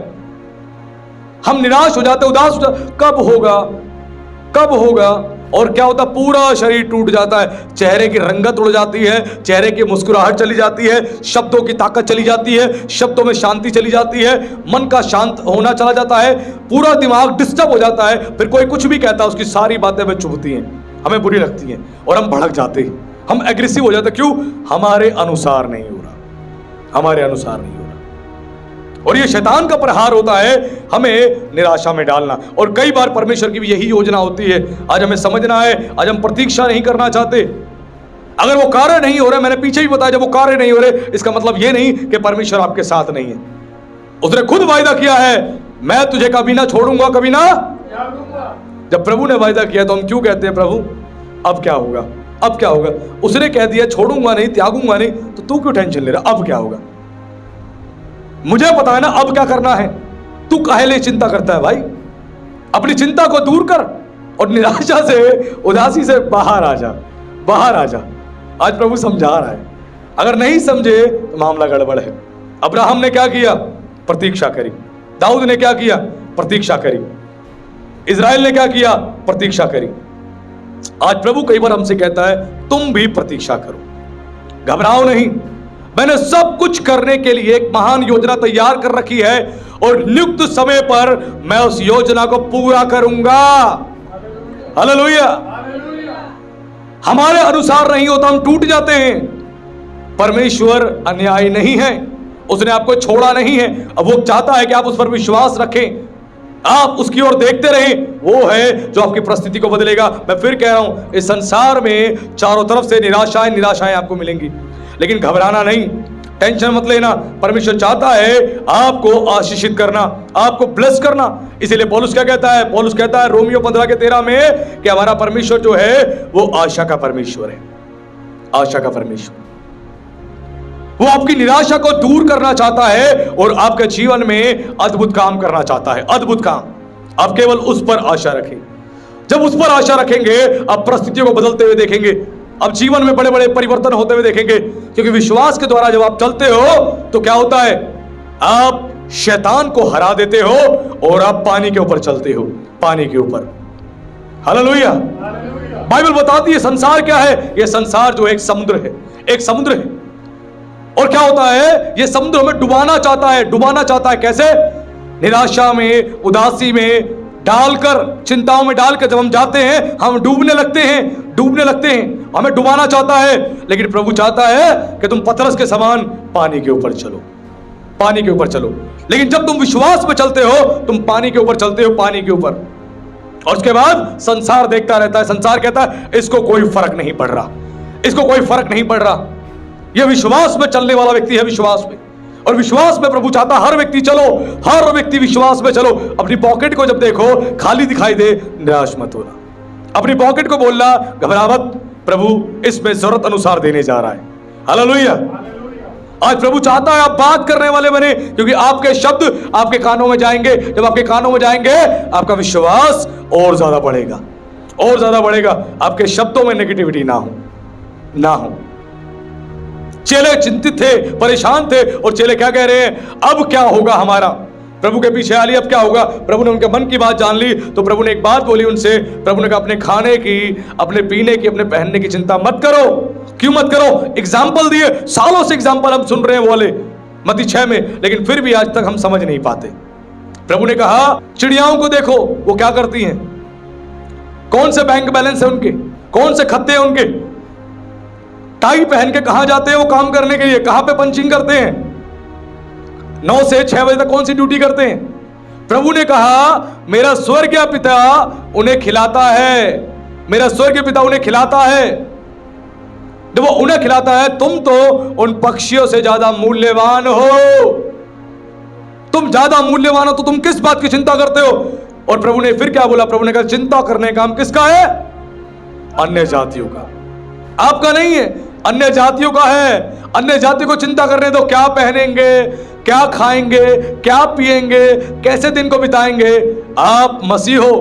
S1: हम निराश हो जाते, उदास हो जाते। कब होगा, कब होगा? और क्या होता? पूरा शरीर टूट जाता है, चेहरे की रंगत उड़ जाती है, चेहरे की मुस्कुराहट चली जाती है, शब्दों की ताकत चली जाती है, शब्दों में शांति चली जाती है, मन का शांत होना चला जाता है, पूरा दिमाग डिस्टर्ब हो जाता है। फिर कोई कुछ भी कहता है, उसकी सारी बातें हमें चुभती हैं, हमें बुरी लगती हैं, और हम भड़क जाते हैं, हम एग्रेसिव हो जाते। क्यों? हमारे अनुसार नहीं हो रहा, हमारे अनुसार नहीं हो रहा। और ये शैतान का प्रहार होता है हमें निराशा में डालना। और कई बार परमेश्वर की भी यही योजना होती है। आज हमें समझना है, आज हम प्रतीक्षा नहीं करना चाहते। अगर वो कार्य नहीं हो रहे, मैंने पीछे ही बताया, जब वो कार्य नहीं हो रहे, इसका मतलब ये नहीं कि परमेश्वर आपके साथ नहीं है। उसने खुद वायदा किया है, मैं तुझे कभी ना छोड़ूंगा, कभी ना त्यागूंगा। जब प्रभु ने वायदा किया तो हम क्यों कहते हैं, प्रभु अब क्या होगा, अब क्या होगा? उसने कह दिया छोड़ूंगा नहीं, त्यागूंगा नहीं, तो तू क्यों टेंशन ले रहा? अब क्या होगा? मुझे पता है ना अब क्या करना है। तू काहे लिए चिंता करता है भाई? अपनी चिंता को दूर कर और निराशा से, उदासी से बाहर आ जा, बाहर आ जा। आज प्रभु समझा रहा है। अगर नहीं समझे तो मामला गड़बड़ है। अब्राहम ने क्या किया? प्रतीक्षा करी। दाऊद ने क्या किया? प्रतीक्षा करी। इज़राइल ने क्या किया? प्रतीक्षा करी। आज प्रभु कई बार हमसे कहता है, तुम भी प्रतीक्षा करो, घबराओ नहीं। मैंने सब कुछ करने के लिए एक महान योजना तैयार कर रखी है, और नियुक्त समय पर मैं उस योजना को पूरा करूंगा। हालेलुया। हमारे अनुसार नहीं होता, हम टूट जाते हैं। परमेश्वर अन्यायी नहीं है, उसने आपको छोड़ा नहीं है। अब वो चाहता है कि आप उस पर विश्वास रखें, आप उसकी ओर देखते रहें। वो है जो आपकी परिस्थिति को बदलेगा। मैं फिर कह रहा हूं, इस संसार में चारों तरफ से निराशाएं निराशाएं आपको मिलेंगी, लेकिन घबराना नहीं, टेंशन मत लेना। परमेश्वर चाहता है आपको आशीषित करना, आपको ब्लेस करना। इसीलिए पौलुस क्या कहता है? पौलुस कहता है रोमियो 15:13 में कि हमारा परमेश्वर जो है वो आशा का परमेश्वर है, आशा का परमेश्वर। वो आपकी निराशा को दूर करना चाहता है और आपके जीवन में अद्भुत काम करना चाहता है, अद्भुत काम। आप केवल उस पर आशा रखें। जब उस पर आशा रखेंगे, आप परिस्थितियों को बदलते हुए देखेंगे, अब जीवन में बड़े बड़े परिवर्तन होते हुए देखेंगे। क्योंकि विश्वास के द्वारा जब आप चलते हो तो क्या होता है? आप शैतान को हरा देते हो और आप पानी के ऊपर चलते हो, पानी के ऊपर। हालेलुया। बाइबल बताती है संसार क्या है? यह संसार जो एक समुद्र है, एक समुद्र है। और क्या होता है? यह समुद्र हमें डुबाना चाहता है, डुबाना चाहता है। कैसे? निराशा में, उदासी में डालकर, चिंताओं में डालकर जब हम जाते हैं, हम डूबने लगते हैं, डूबने लगते हैं। हमें डुबाना चाहता है, लेकिन प्रभु चाहता है कि तुम पतरस के समान पानी के ऊपर चलो, पानी के ऊपर चलो। लेकिन जब तुम विश्वास में चलते हो, तुम पानी के ऊपर चलते हो, पानी के ऊपर। और उसके बाद संसार देखता रहता है, संसार कहता है इसको कोई फर्क नहीं पड़ रहा, इसको कोई फर्क नहीं पड़ रहा। यह विश्वास में चलने वाला व्यक्ति है, विश्वास में। और विश्वास में प्रभु चाहता हर व्यक्ति चलो, हर व्यक्ति विश्वास में चलो। अपनी पॉकेट को जब देखो खाली दिखाई दे, निराश मत होना। अपनी पॉकेट को बोलना घबरा मत, प्रभु इसमें जरूरत अनुसार देने जा रहा है। हालेलुया। आज प्रभु चाहता है आप बात करने वाले बने, क्योंकि आपके शब्द आपके कानों में जाएंगे। जब आपके कानों में जाएंगे, आपका विश्वास और ज्यादा बढ़ेगा, और ज्यादा बढ़ेगा। आपके शब्दों में नेगेटिविटी ना हो, ना हो। चेले चिंतित थे, परेशान थे, और चेले क्या कह रहे हैं? अब क्या होगा हमारा? प्रभु के पीछे आ लिए, अब क्या होगा? प्रभु ने उनके मन की बात जान ली, तो प्रभु ने एक बात बोली उनसे। प्रभु ने कहा अपने खाने की, अपने पीने की, अपने पहनने की चिंता मत करो। क्यों मत करो? एग्जाम्पल दिए, सालों से एग्जाम्पल हम सुन रहे हैं वो वाले मत्ती 6 में, लेकिन फिर भी आज तक हम समझ नहीं पाते। प्रभु ने कहा चिड़ियाओं को देखो, वो क्या करती हैं, कौन से बैंक बैलेंस है उनके, कौन से खत्ते हैं उनके, टाई पहन के कहां जाते हैं वो काम करने के लिए, कहां पे पंचिंग करते हैं, 9 से 6 बजे तक कौन सी ड्यूटी करते हैं। प्रभु ने कहा मेरा स्वर्गीय पिता उन्हें खिलाता है, मेरा स्वर्गीय पिता उन्हें खिलाता है। जब वो उन्हें खिलाता है, तुम तो उन पक्षियों से ज्यादा मूल्यवान हो, तुम ज्यादा मूल्यवान हो, तो तुम किस बात की चिंता करते हो? और प्रभु ने फिर क्या बोला? प्रभु ने कहा चिंता करने का काम किसका है? अन्य जातियों का, आपका नहीं है, अन्य जातियों का है। अन्य जाति को चिंता करने दो, क्या पहनेंगे, क्या खाएंगे, क्या पिएंगे, कैसे दिन को बिताएंगे। आप मसीह हो।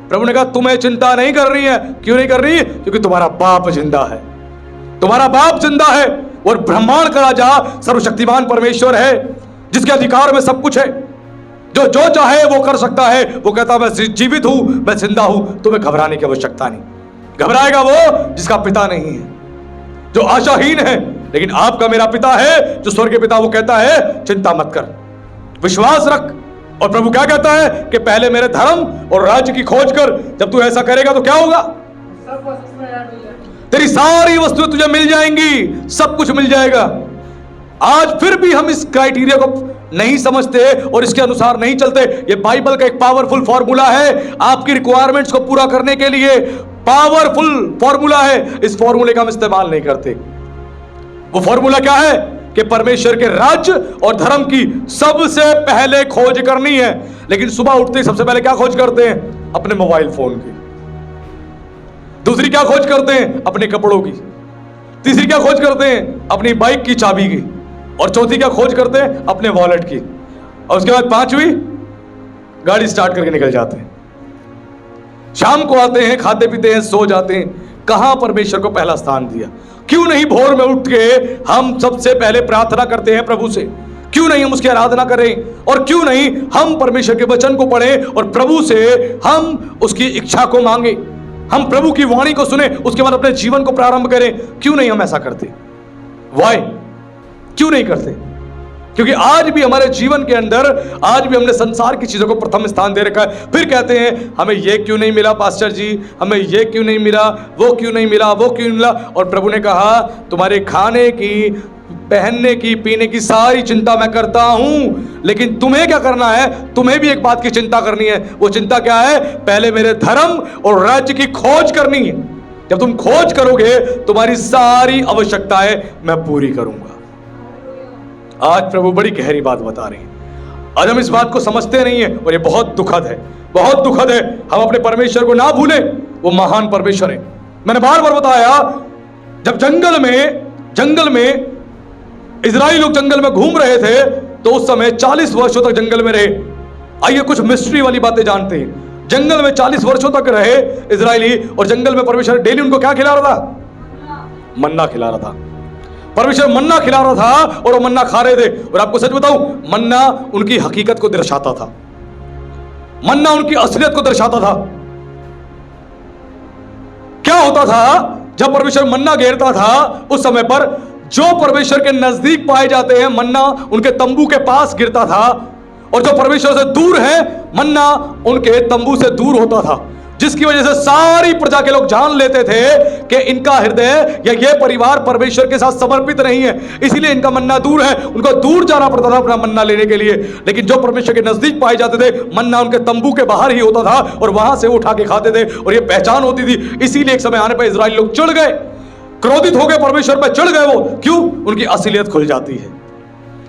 S1: प्रभु ने कहा तुम्हें चिंता नहीं कर रही है। क्यों नहीं कर रही? क्योंकि तुम्हारा बाप जिंदा है, तुम्हारा बाप जिंदा है। और ब्रह्मांड का राजा सर्वशक्तिमान परमेश्वर है, जिसके अधिकार में सब कुछ है, जो जो चाहे वो कर सकता है। वो कहता मैं जीवित हूं, मैं जिंदा हूं, तुम्हें घबराने की आवश्यकता नहीं। घबराएगा वो जिसका पिता नहीं है, जो आशाहीन है। लेकिन आपका मेरा पिता है जो स्वर्गीय पिता, वो कहता है चिंता मत कर, विश्वास रख। और प्रभु क्या कहता है कि पहले मेरे धर्म और राज्य की खोज कर। जब तू ऐसा करेगा तो क्या होगा? तेरी सारी वस्तुएं तुझे मिल जाएंगी, सब कुछ मिल जाएगा। आज फिर भी हम इस क्राइटेरिया को नहीं समझते और इसके अनुसार नहीं चलते। ये बाइबल का एक पावरफुल फॉर्मूला है आपकी रिक्वायरमेंट्स को पूरा करने के लिए, पावरफुल फॉर्मूला है। इस फॉर्मूले का हम इस्तेमाल नहीं करते। वो फॉर्मूला क्या है कि परमेश्वर के राज्य और धर्म की सबसे पहले खोज करनी है। लेकिन सुबह उठते ही सबसे पहले क्या खोज करते हैं? अपने मोबाइल फोन की। दूसरी क्या खोज करते हैं? अपने कपड़ों की। तीसरी क्या खोज करते हैं? अपनी बाइक की चाबी की। और चौथी क्या खोज करते हैं? अपने वॉलेट की। और उसके बाद पांचवी, गाड़ी स्टार्ट करके निकल जाते हैं। शाम को आते हैं, खाते पीते हैं, सो जाते हैं। कहां परमेश्वर को पहला स्थान दिया? क्यों नहीं भोर में उठ के हम सबसे पहले प्रार्थना करते हैं प्रभु से? क्यों नहीं हम उसकी आराधना करें? और क्यों नहीं हम परमेश्वर के वचन को पढ़ें और प्रभु से हम उसकी इच्छा को मांगे, हम प्रभु की वाणी को सुने, उसके बाद अपने जीवन को प्रारंभ करें? क्यों नहीं हम ऐसा करते? वाई? क्यों नहीं करते? क्योंकि आज भी हमारे जीवन के अंदर, आज भी हमने संसार की चीजों को प्रथम स्थान दे रखा है। फिर कहते हैं हमें ये क्यों नहीं मिला पास्टर जी, हमें ये क्यों नहीं मिला, वो क्यों नहीं मिला, वो क्यों नहीं मिला। और प्रभु ने कहा तुम्हारे खाने की, पहनने की, पीने की सारी चिंता मैं करता हूं। लेकिन तुम्हें क्या करना है? तुम्हें भी एक बात की चिंता करनी है। वो चिंता क्या है? पहले मेरे धर्म और राज्य की खोज करनी है। जब तुम खोज करोगे, तुम्हारी सारी आवश्यकताएं मैं पूरी करूंगा। आज प्रभु बड़ी गहरी बात बता रहे हैं। आज हम इस बात को समझते नहीं है और ये बहुत दुखद है, बहुत दुखद है। हम अपने परमेश्वर को ना भूलें, वो महान परमेश्वर है। मैंने बार बार बताया, जब जंगल में इजराइली लोग जंगल में घूम रहे थे तो उस समय 40 वर्षों तक जंगल में रहे। आइए कुछ मिस्ट्री वाली बातें जानते हैं। जंगल में 40 वर्षों तक रहे इजराइली, और जंगल में परमेश्वर डेली उनको क्या खिला रहा था? मन्ना खिला रहा था। परमेश्वर मन्ना खिला रहा था और वो मन्ना खा रहे थे। और आपको सच बताऊं, मन्ना उनकी हकीकत को दर्शाता था, मन्ना उनकी असलियत को दर्शाता था। क्या होता था जब परमेश्वर मन्ना घेरता था? उस समय पर जो परमेश्वर के नजदीक पाए जाते हैं, मन्ना उनके तंबू के पास गिरता था, और जो परमेश्वर से दूर है, मन्ना उनके तंबू से दूर होता था। जिसकी वजह से सारी प्रजा के लोग जान लेते थे कि इनका हृदय या ये परिवार परमेश्वर के साथ समर्पित नहीं है, इसीलिए इनका मन्ना दूर है। उनको दूर जाना पड़ता था अपना मन्ना लेने के लिए। लेकिन जो परमेश्वर के नजदीक पाए जाते थे, मन्ना उनके तंबू के बाहर ही होता था और वहां से उठा के खाते थे, और ये पहचान होती थी। इसीलिए एक समय आने पर इजराइल लोग चिढ़ गए, क्रोधित हो गए, परमेश्वर पर चिढ़ गए। वो क्यों? उनकी असलियत खुल जाती है,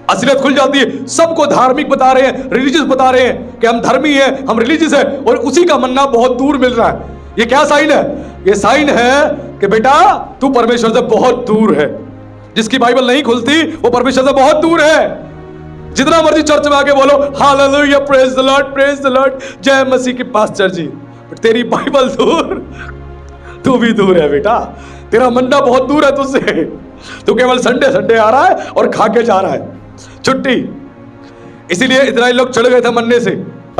S1: असलियत खुल जाती है। सबको धार्मिक बता रहे हैं, रिलीजियस बता रहे हैं कि हम धर्मी हैं, हम रिलीजियस है, और उसी का मन्ना बहुत दूर मिल रहा है। ये क्या साइन है? ये साइन है कि बेटा तू परमेश्वर से बहुत दूर है। जिसकी बाइबल नहीं खुलती वो परमेश्वर से बहुत दूर है। जितना मर्जी चर्च में आके बोलो hallelujah, praise the Lord, praise the Lord, जय मसीह की पास्टर जी, तेरी बाइबल दूर, तू भी दूर है बेटा। तेरा मन्ना बहुत दूर है तुझसे। तू केवल संडे संडे आ रहा है और खा के जा रहा है, छुट्टी। इसीलिए इजराइल लोग चढ़ गए थे मन्ने से।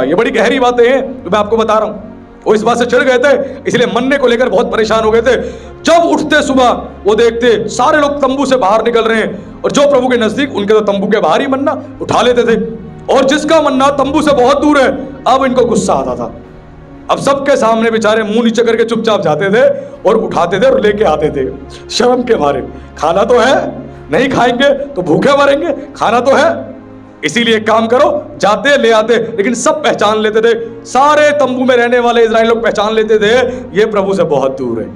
S1: ये बड़ी गहरी बातें हैं जो मैं आपको बता रहा हूं। वो इस बात से चढ़ गए थे, इसलिए मन्ने को लेकर बहुत परेशान हो गए थे। जब उठते सुबह वो देखते सारे लोग तंबू से बाहर निकल रहे हैं, और जो प्रभु के नजदीक, उनके तो तंबू के बाहर ही मन्ना उठा लेते थे। और जिसका मन्ना तंबू से बहुत दूर है, अब इनको गुस्सा आता था। अब सबके सामने बेचारे मुंह नीचे करके चुपचाप जाते थे और उठाते थे और लेके आते थे, शर्म के मारे। खाना तो है, नहीं खाएंगे तो भूखे मरेंगे, खाना तो है, इसीलिए काम करो, जाते ले आते। लेकिन सब पहचान लेते थे, सारे तंबू में रहने वाले इजराइल लोग पहचान लेते थे, ये प्रभु से बहुत दूर है,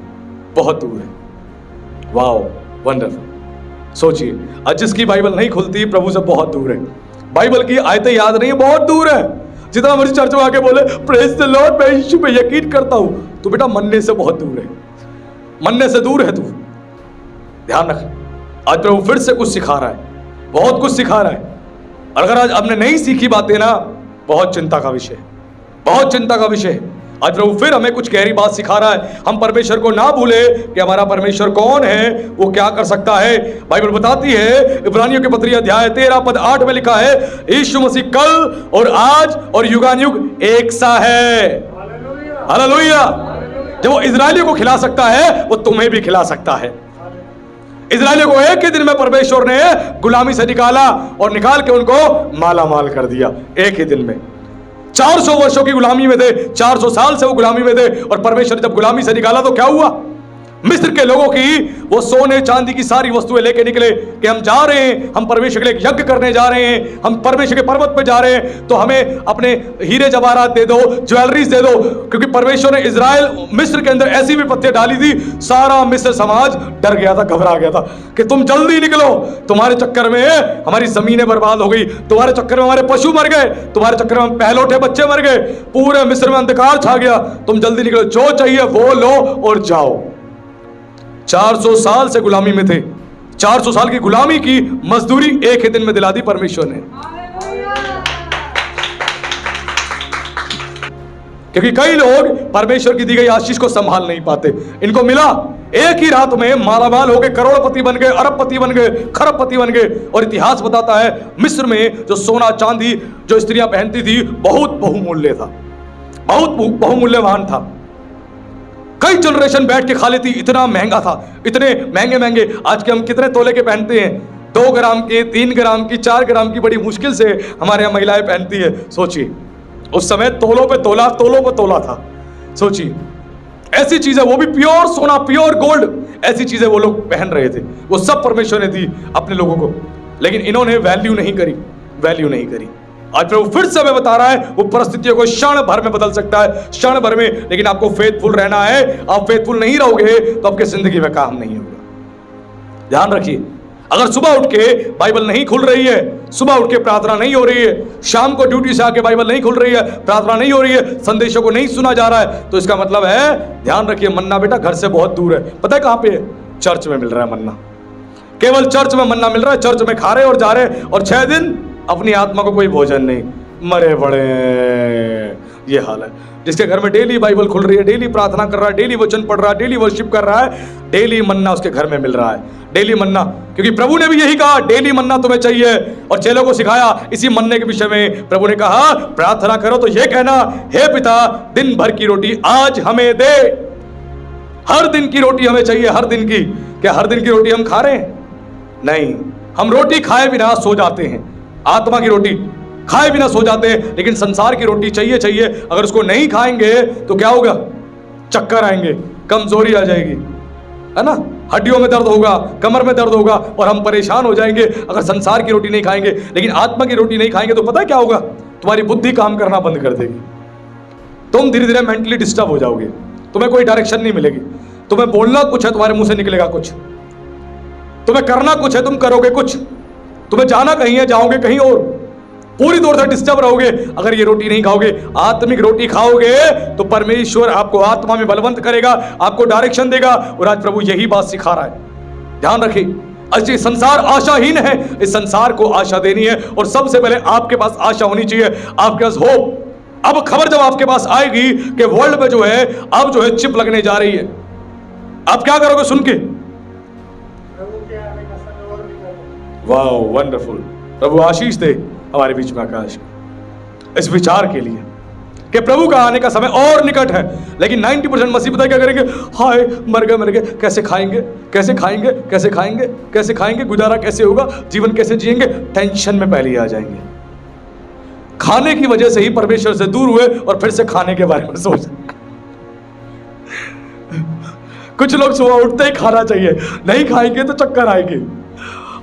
S1: बहुत दूर है। Wow, wonderful. सोचिए, आज जिसकी बाइबल नहीं खुलती प्रभु से बहुत दूर है, बाइबल की आयतें याद नहीं है, बहुत दूर है। जितना मर्जी चर्च में आके बोले प्रेज द लॉर्ड, मैं यीशु पे यकीन करता हूं, तो बेटा मन्ने से बहुत दूर है, मन्ने से दूर है तू। ध्यान रख, आज प्रभु फिर से कुछ सिखा रहा है, बहुत कुछ सिखा रहा है। और अगर आज आपने नहीं सीखी बातें ना, बहुत चिंता का विषय, बहुत चिंता का विषय। आज प्रभु फिर हमें कुछ गहरी बात सिखा रहा है। हम परमेश्वर को ना भूले कि हमारा परमेश्वर कौन है, वो क्या कर सकता है। बाइबल बताती है, इब्रानियों के पत्री अध्याय 13 पद 8 में लिखा है, यीशु मसीह कल और आज और युगानुयुग एक सा है। हालेलुया। जब वो इजरायलियों को खिला सकता है, वो तुम्हें भी खिला सकता है। इजरायलियों को एक ही दिन में परमेश्वर ने गुलामी से निकाला और निकाल के उनको माला माल कर दिया, एक ही दिन में। 400 वर्षों की गुलामी में थे, 400 साल से वो गुलामी में थे, और परमेश्वर ने जब गुलामी से निकाला तो क्या हुआ? मिस्र के लोगों की वो सोने चांदी की सारी वस्तुएं लेके निकले कि हम जा रहे हैं, हम परमेश्वर के लिए यज्ञ करने जा रहे हैं, हम परमेश्वर के पर्वत पे जा रहे हैं, तो हमें अपने हीरे जवाहरात दे दो, ज्वेलरीज दे दो। क्योंकि परमेश्वर ने इजराइल मिस्र के अंदर ऐसी विपत्तियां डाली थी, सारा मिस्र समाज डर गया था, घबरा गया था कि तुम जल्दी निकलो, तुम्हारे चक्कर में हमारी जमीनें बर्बाद हो गई, तुम्हारे चक्कर में हमारे पशु मर गए, तुम्हारे चक्कर में पहलौठे बच्चे मर गए, पूरे मिस्र में अंधकार छा गया, तुम जल्दी निकलो, जो चाहिए वो लो और जाओ। 400 साल से गुलामी में थे, 400 साल की गुलामी की मजदूरी एक ही दिन में दिला दी परमेश्वर ने। क्योंकि कई लोग परमेश्वर की दी गई आशीष को संभाल नहीं पाते। इनको मिला, एक ही रात में मालामाल हो गए, करोड़पति बन गए, अरबपति बन गए, खरबपति बन गए। और इतिहास बताता है, मिस्र में जो सोना चांदी जो स्त्रियां पहनती थी, बहुत बहुमूल्य था, बहुत बहुमूल्यवान था। कई जनरेशन बैठ के खा लेती, इतना महंगा था, इतने महंगे महंगे। आज के हम कितने तोले के पहनते हैं? 2 ग्राम के, 3 ग्राम की, 4 ग्राम की बड़ी मुश्किल से हमारे यहाँ महिलाएं पहनती है। सोचिए, उस समय तोलों पे तोला था। सोचिए, ऐसी चीजें, वो भी प्योर सोना, प्योर गोल्ड, ऐसी चीजें वो लोग पहन रहे थे। वो सब परमेश्वर ने दी अपने लोगों को, लेकिन इन्होंने वैल्यू नहीं करी, वैल्यू नहीं करी। आज प्रभु फिर से हमें बता रहा है, वो परिस्थितियों को क्षण भर में बदल सकता है, क्षण भर में। लेकिन आपको फेथफुल रहना है। आप फेथफुल नहीं रहोगे तो आपकी जिंदगी में काम नहीं होगा। ध्यान रखिए, अगर सुबह उठ के बाइबल नहीं खुल रही है, सुबह उठ के प्रार्थना नहीं हो रही है, शाम को ड्यूटी से आके बाइबल नहीं खुल रही है, प्रार्थना नहीं हो रही है, संदेशों को नहीं सुना जा रहा है, तो इसका मतलब है, ध्यान रखिए, मन्ना बेटा घर से बहुत दूर है। पता है कहां पे है? चर्च में मिल रहा है मन्ना। केवल चर्च में मन्ना मिल रहा है, चर्च में खा रहे और जा रहे, और 6 दिन अपनी आत्मा को कोई भोजन नहीं। मरे बड़े, ये हाल है। जिसके घर में डेली बाइबल खुल रही है, डेली प्रार्थना कर रहा है, डेली वचन पढ़ रहा है, डेली वर्शिप कर रहा है, डेली मन्ना उसके घर में मिल रहा है, डेली मन्ना। क्योंकि प्रभु ने भी यही कहा, डेली मन्ना तुम्हें चाहिए। और चेलों को सिखाया इसी मन्ने के विषय में। प्रभु ने कहा प्रार्थना करो तो ये कहना, हे पिता दिन भर की रोटी आज हमें दे। हर दिन की रोटी हमें चाहिए, हर दिन की। क्या हर दिन की रोटी हम खा रहे हैं? नहीं, हम रोटी खाए बिना सो जाते हैं। आत्मा की रोटी खाए बिना सो जाते हैं, लेकिन संसार की रोटी चाहिए चाहिए। अगर उसको नहीं खाएंगे तो क्या होगा? चक्कर आएंगे, कमजोरी आ जाएगी, है ना, हड्डियों में दर्द होगा, कमर में दर्द होगा, और हम परेशान हो जाएंगे अगर संसार की रोटी नहीं खाएंगे। लेकिन आत्मा की रोटी नहीं खाएंगे तो पता है क्या होगा? तुम्हारी बुद्धि काम करना बंद कर देगी, तुम धीरे धीरे मेंटली डिस्टर्ब हो जाओगे, तुम्हें कोई डायरेक्शन नहीं मिलेगी। तुम्हें बोलना कुछ है, तुम्हारे मुंह से निकलेगा कुछ। तुम्हें करना कुछ है, तुम करोगे कुछ। तुम्हें जाना कहीं है, जाओगे कहीं और। पूरी तौर से डिस्टर्ब रहोगे अगर ये रोटी नहीं खाओगे। आत्मिक रोटी खाओगे तो परमेश्वर आपको आत्मा में बलवंत करेगा, आपको डायरेक्शन देगा। और आज प्रभु यही बात सिखा रहा है, ध्यान रखिए। आज ये संसार आशाहीन है, इस संसार को आशा देनी है, और सबसे पहले आपके पास आशा होनी चाहिए, आपके पास होप। अब खबर जब आपके पास आएगी कि वर्ल्ड में जो है अब जो है चिप लगने जा रही है, आप क्या करोगे सुन के? वाह, वंडरफुल। प्रभु आशीष दे हमारे बीच में आकाश इस विचार के लिए कि प्रभु का आने का समय और निकट है। लेकिन 90% मसीह पता क्या करेंगे? हाय मर गए, कैसे खाएंगे, कैसे खाएंगे, कैसे खाएंगे, कैसे खाएंगे, गुजारा कैसे होगा, जीवन कैसे जिएंगे, टेंशन में पहले ही आ जाएंगे। खाने की वजह से ही परमेश्वर से दूर हुए और फिर से खाने के बारे में सोच। कुछ लोग सुबह उठते ही खाना चाहिए, नहीं खाएंगे तो चक्कर आएंगे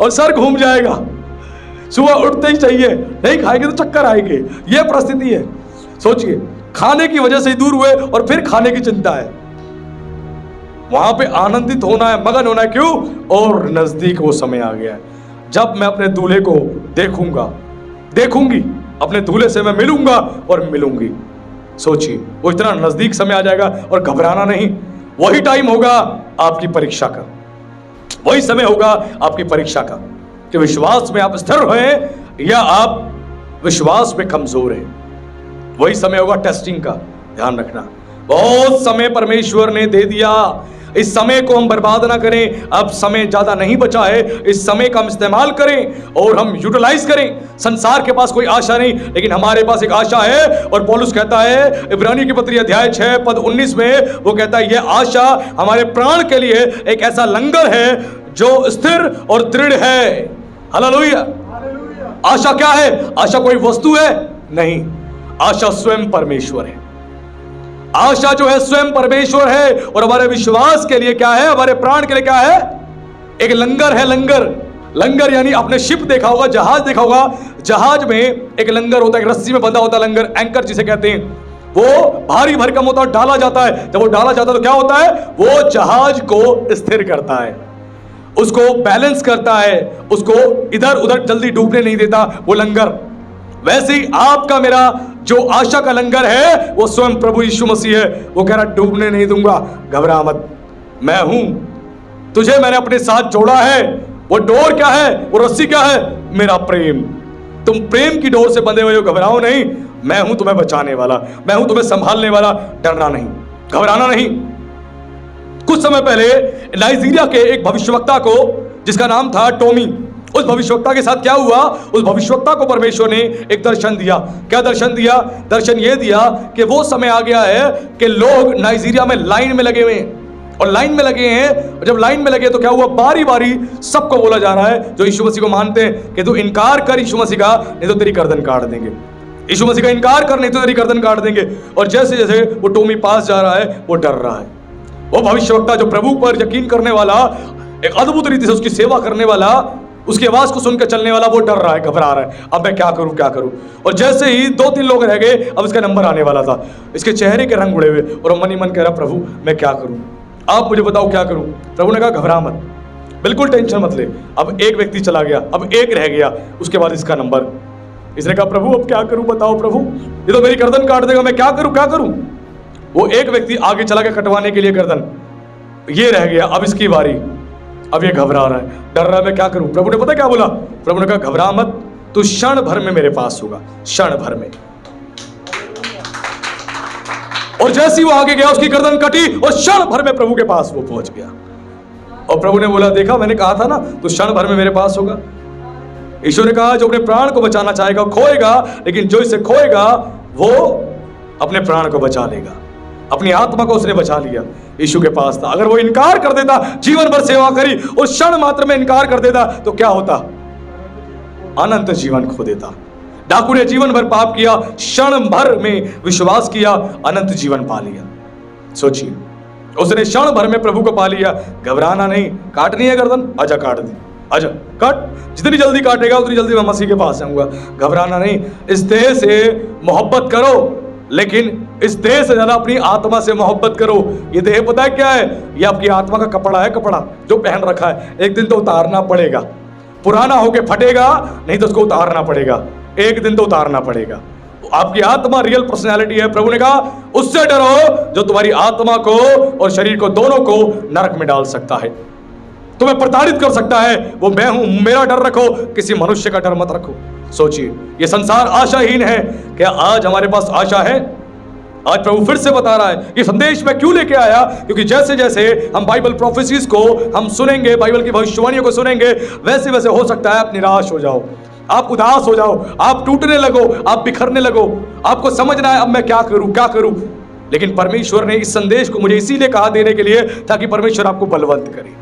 S1: और सर घूम जाएगा। सुबह उठते ही चाहिए, नहीं खाएंगे तो चक्कर आएंगे, यह परिस्थिति है। सोचिए, खाने की वजह से ही दूर हुए और फिर खाने की चिंता है। वहां पे आनंदित होना है, मगन होना है। क्यों? और नजदीक वो समय आ गया है जब मैं अपने दूल्हे को देखूंगा, देखूंगी, अपने दूल्हे से मैं मिलूंगा और मिलूंगी। सोचिए, वो इतना नजदीक समय आ जाएगा और घबराना नहीं। वही टाइम होगा आपकी परीक्षा का, वही समय होगा आपकी परीक्षा का कि विश्वास में आप स्थिर हैं या आप विश्वास में कमजोर हैं। वही समय होगा टेस्टिंग का। ध्यान रखना, बहुत समय परमेश्वर ने दे दिया, इस समय को हम बर्बाद ना करें। अब समय ज्यादा नहीं बचा है, इस समय का हम इस्तेमाल करें और हम यूटिलाइज करें। संसार के पास कोई आशा नहीं, लेकिन हमारे पास एक आशा है। और पौलुस कहता है इब्रानी की पत्री अध्याय 6 पद 19 में, वो कहता है यह आशा हमारे प्राण के लिए एक ऐसा लंगर है जो स्थिर और दृढ़ है। हालेलुया। आशा क्या है? आशा कोई वस्तु है? नहीं, आशा स्वयं परमेश्वर है। आशा जो है स्वयं परमेश्वर है। और हमारे विश्वास के लिए क्या है? हमारे प्राण के लिए क्या है? एक लंगर है। लंगर, लंगर यानी आपने शिप देखा होगा, जहाज देखा होगा। जहाज में एक लंगर होता है, एक रस्सी में बंधा होता है लंगर, एंकर जिसे कहते हैं। वो भारी भरकम होता है, डाला जाता है। जब वो डाला जाता है तो क्या होता है? वो जहाज को स्थिर करता है, उसको बैलेंस करता है, उसको इधर उधर जल्दी डूबने नहीं देता वो लंगर। वैसे ही आपका मेरा जो आशा का लंगर है वो स्वयं प्रभु यीशु मसीह है। वो कह रहा डूबने नहीं दूंगा, घबरा मत, मैं हूं, तुझे मैंने अपने साथ जोड़ा है। वो डोर क्या है? वो रस्सी क्या है? मेरा प्रेम। तुम प्रेम की डोर से बंधे हुए हो, घबराओ नहीं, मैं हूं तुम्हें बचाने वाला, मैं हूं तुम्हें संभालने वाला। डरना नहीं, घबराना नहीं। कुछ समय पहले नाइजीरिया के एक भविष्यवक्ता को, जिसका नाम था टोमी, उस भविष्यवक्ता के साथ क्या हुआ? उस भविष्यवक्ता को परमेश्वर ने एक दर्शन दिया। क्या दर्शन दिया? दर्शन ये दिया कि वो समय आ गया है कि लोग नाइजीरिया में लाइन में लगे हुए हैं, और लाइन में लगे हैं। और जब लाइन में लगे तो क्या हुआ? बारी बारी सबको बोला जा रहा है जो यीशु मसीह को मानते हैं कि तू इनकार कर यीशु मसीह का, नहीं तो तेरी गर्दन काट देंगे। यीशु मसीह का इनकार कर, नहीं तो तेरी गर्दन काट देंगे। और जैसे जैसे वो टोमी पास जा रहा है, वो डर रहा है। वो भविष्यवक्ता जो प्रभु पर यकीन करने वाला, एक अद्भुत रीति से उसकी सेवा करने वाला, उसकी आवाज को सुनकर चलने वाला, वो डर रहा है, घबरा रहा है। अब मैं क्या करूं, क्या करूं? और जैसे ही 2-3 लोग रह गए, अब इसका नंबर आने वाला था। इसके चेहरे के रंग उड़े हुए, और मन ही मन कह रहा प्रभु मैं क्या करूं, आप मुझे बताओ क्या करूं। प्रभु ने कहा घबरा मत, बिल्कुल टेंशन मत ले। अब एक व्यक्ति चला गया, अब एक रह गया, उसके बाद इसका नंबर। इसने कहा प्रभु अब क्या करूं, बताओ प्रभु, ये तो मेरी गर्दन काट देगा, मैं क्या करूं क्या करूं। वो एक व्यक्ति आगे चला गया कटवाने के लिए गर्दन, ये रह गया, अब इसकी बारी। अब ये घबरा रहा है, डर रहा है, मैं क्या करूं। प्रभु ने पता क्या बोला? प्रभु ने कहा घबरा मत, तू क्षण भर में मेरे पास होगा, क्षण भर में। और जैसे ही वो आगे गया उसकी गर्दन कटी और क्षण भर में प्रभु के पास वो पहुंच गया। और प्रभु ने बोला देखा मैंने कहा था ना, तू क्षण भर में मेरे पास होगा। ईश्वर ने कहा जो अपने प्राण को बचाना चाहेगा खोएगा, लेकिन जो इसे खोएगा वो अपने प्राण को बचा लेगा। अपनी आत्मा को उसने बचा लिया, यीशु के पास था। अगर वो इनकार कर देता, जीवन भर सेवा करी और क्षण मात्र में इनकार कर देता तो क्या होता? अनंत जीवन खो देता। डाकू ने जीवन भर पाप किया, क्षण भर में विश्वास किया, अनंत जीवन पा लिया। सोचिए, उसने क्षण भर में प्रभु को पा लिया। घबराना नहीं, काटनी है गर्दन, आजा काट दे, आजा काट, जितनी जल्दी काटेगा उतनी जल्दी मैं मसीह के पास जाऊंगा। घबराना नहीं। इस देह से मोहब्बत करो, लेकिन इस देह से ज्यादा अपनी आत्मा से मोहब्बत करो। ये देह पता है क्या है? ये आपकी आत्मा का कपड़ा है, कपड़ा जो पहन रखा है, एक दिन तो उतारना पड़ेगा। पुराना होके फटेगा, नहीं तो उसको उतारना पड़ेगा, एक दिन तो उतारना पड़ेगा। आपकी आत्मा रियल पर्सनैलिटी है। प्रभु ने कहा उससे डरो जो तुम्हारी आत्मा को और शरीर को दोनों को नरक में डाल सकता है, तुम्हें प्रताड़ित कर सकता है। वो मैं हूं, मेरा डर रखो, किसी मनुष्य का डर मत रखो। सोचिए, ये संसार आशाहीन है, क्या आज हमारे पास आशा है? आज प्रभु फिर से बता रहा है ये संदेश मैं क्यों लेके आया, क्योंकि जैसे जैसे हम बाइबल प्रोफेसीज को हम सुनेंगे, बाइबल की भविष्यवाणियों को सुनेंगे, वैसे वैसे हो सकता है आप निराश हो जाओ, आप उदास हो जाओ, आप टूटने लगो, आप बिखरने लगो, आपको समझना है अब मैं क्या करूं क्या करूं। लेकिन परमेश्वर ने इस संदेश को मुझे इसीलिए कहा देने के लिए, ताकि परमेश्वर आपको बलवंत करे,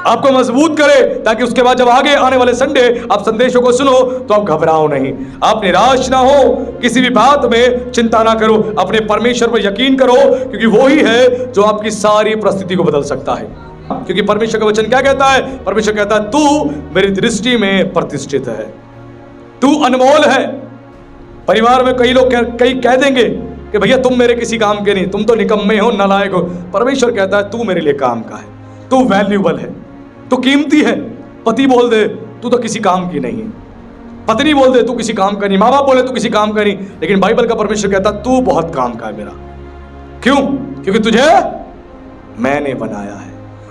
S1: आपको मजबूत करे, ताकि उसके बाद जब आगे आने वाले संडे आप संदेशों को सुनो तो आप घबराओ नहीं, आप निराश ना हो, किसी भी बात में चिंता ना करो, अपने परमेश्वर पर यकीन करो, क्योंकि वो ही है जो आपकी सारी परिस्थिति को बदल सकता है। क्योंकि परमेश्वर का वचन क्या कहता है? परमेश्वर कहता है तू मेरी दृष्टि में प्रतिष्ठित है, तू अनमोल है। परिवार में कई लोग कई कह देंगे कि भैया तुम मेरे किसी काम के नहीं, तुम तो निकम्मे हो, नालायक हो। परमेश्वर कहता है तू मेरे लिए काम का है, तू वैल्यूबल है, तू कीमती है। पति बोल दे तू तो किसी काम की नहीं है, पत्नी बोल दे तू किसी काम का नहीं, माँ बाप बोले तू किसी काम का नहीं, लेकिन बाइबल का परमेश्वर कहता तू बहुत काम का है मेरा। क्यों? क्योंकि तुझे मैंने बनाया है।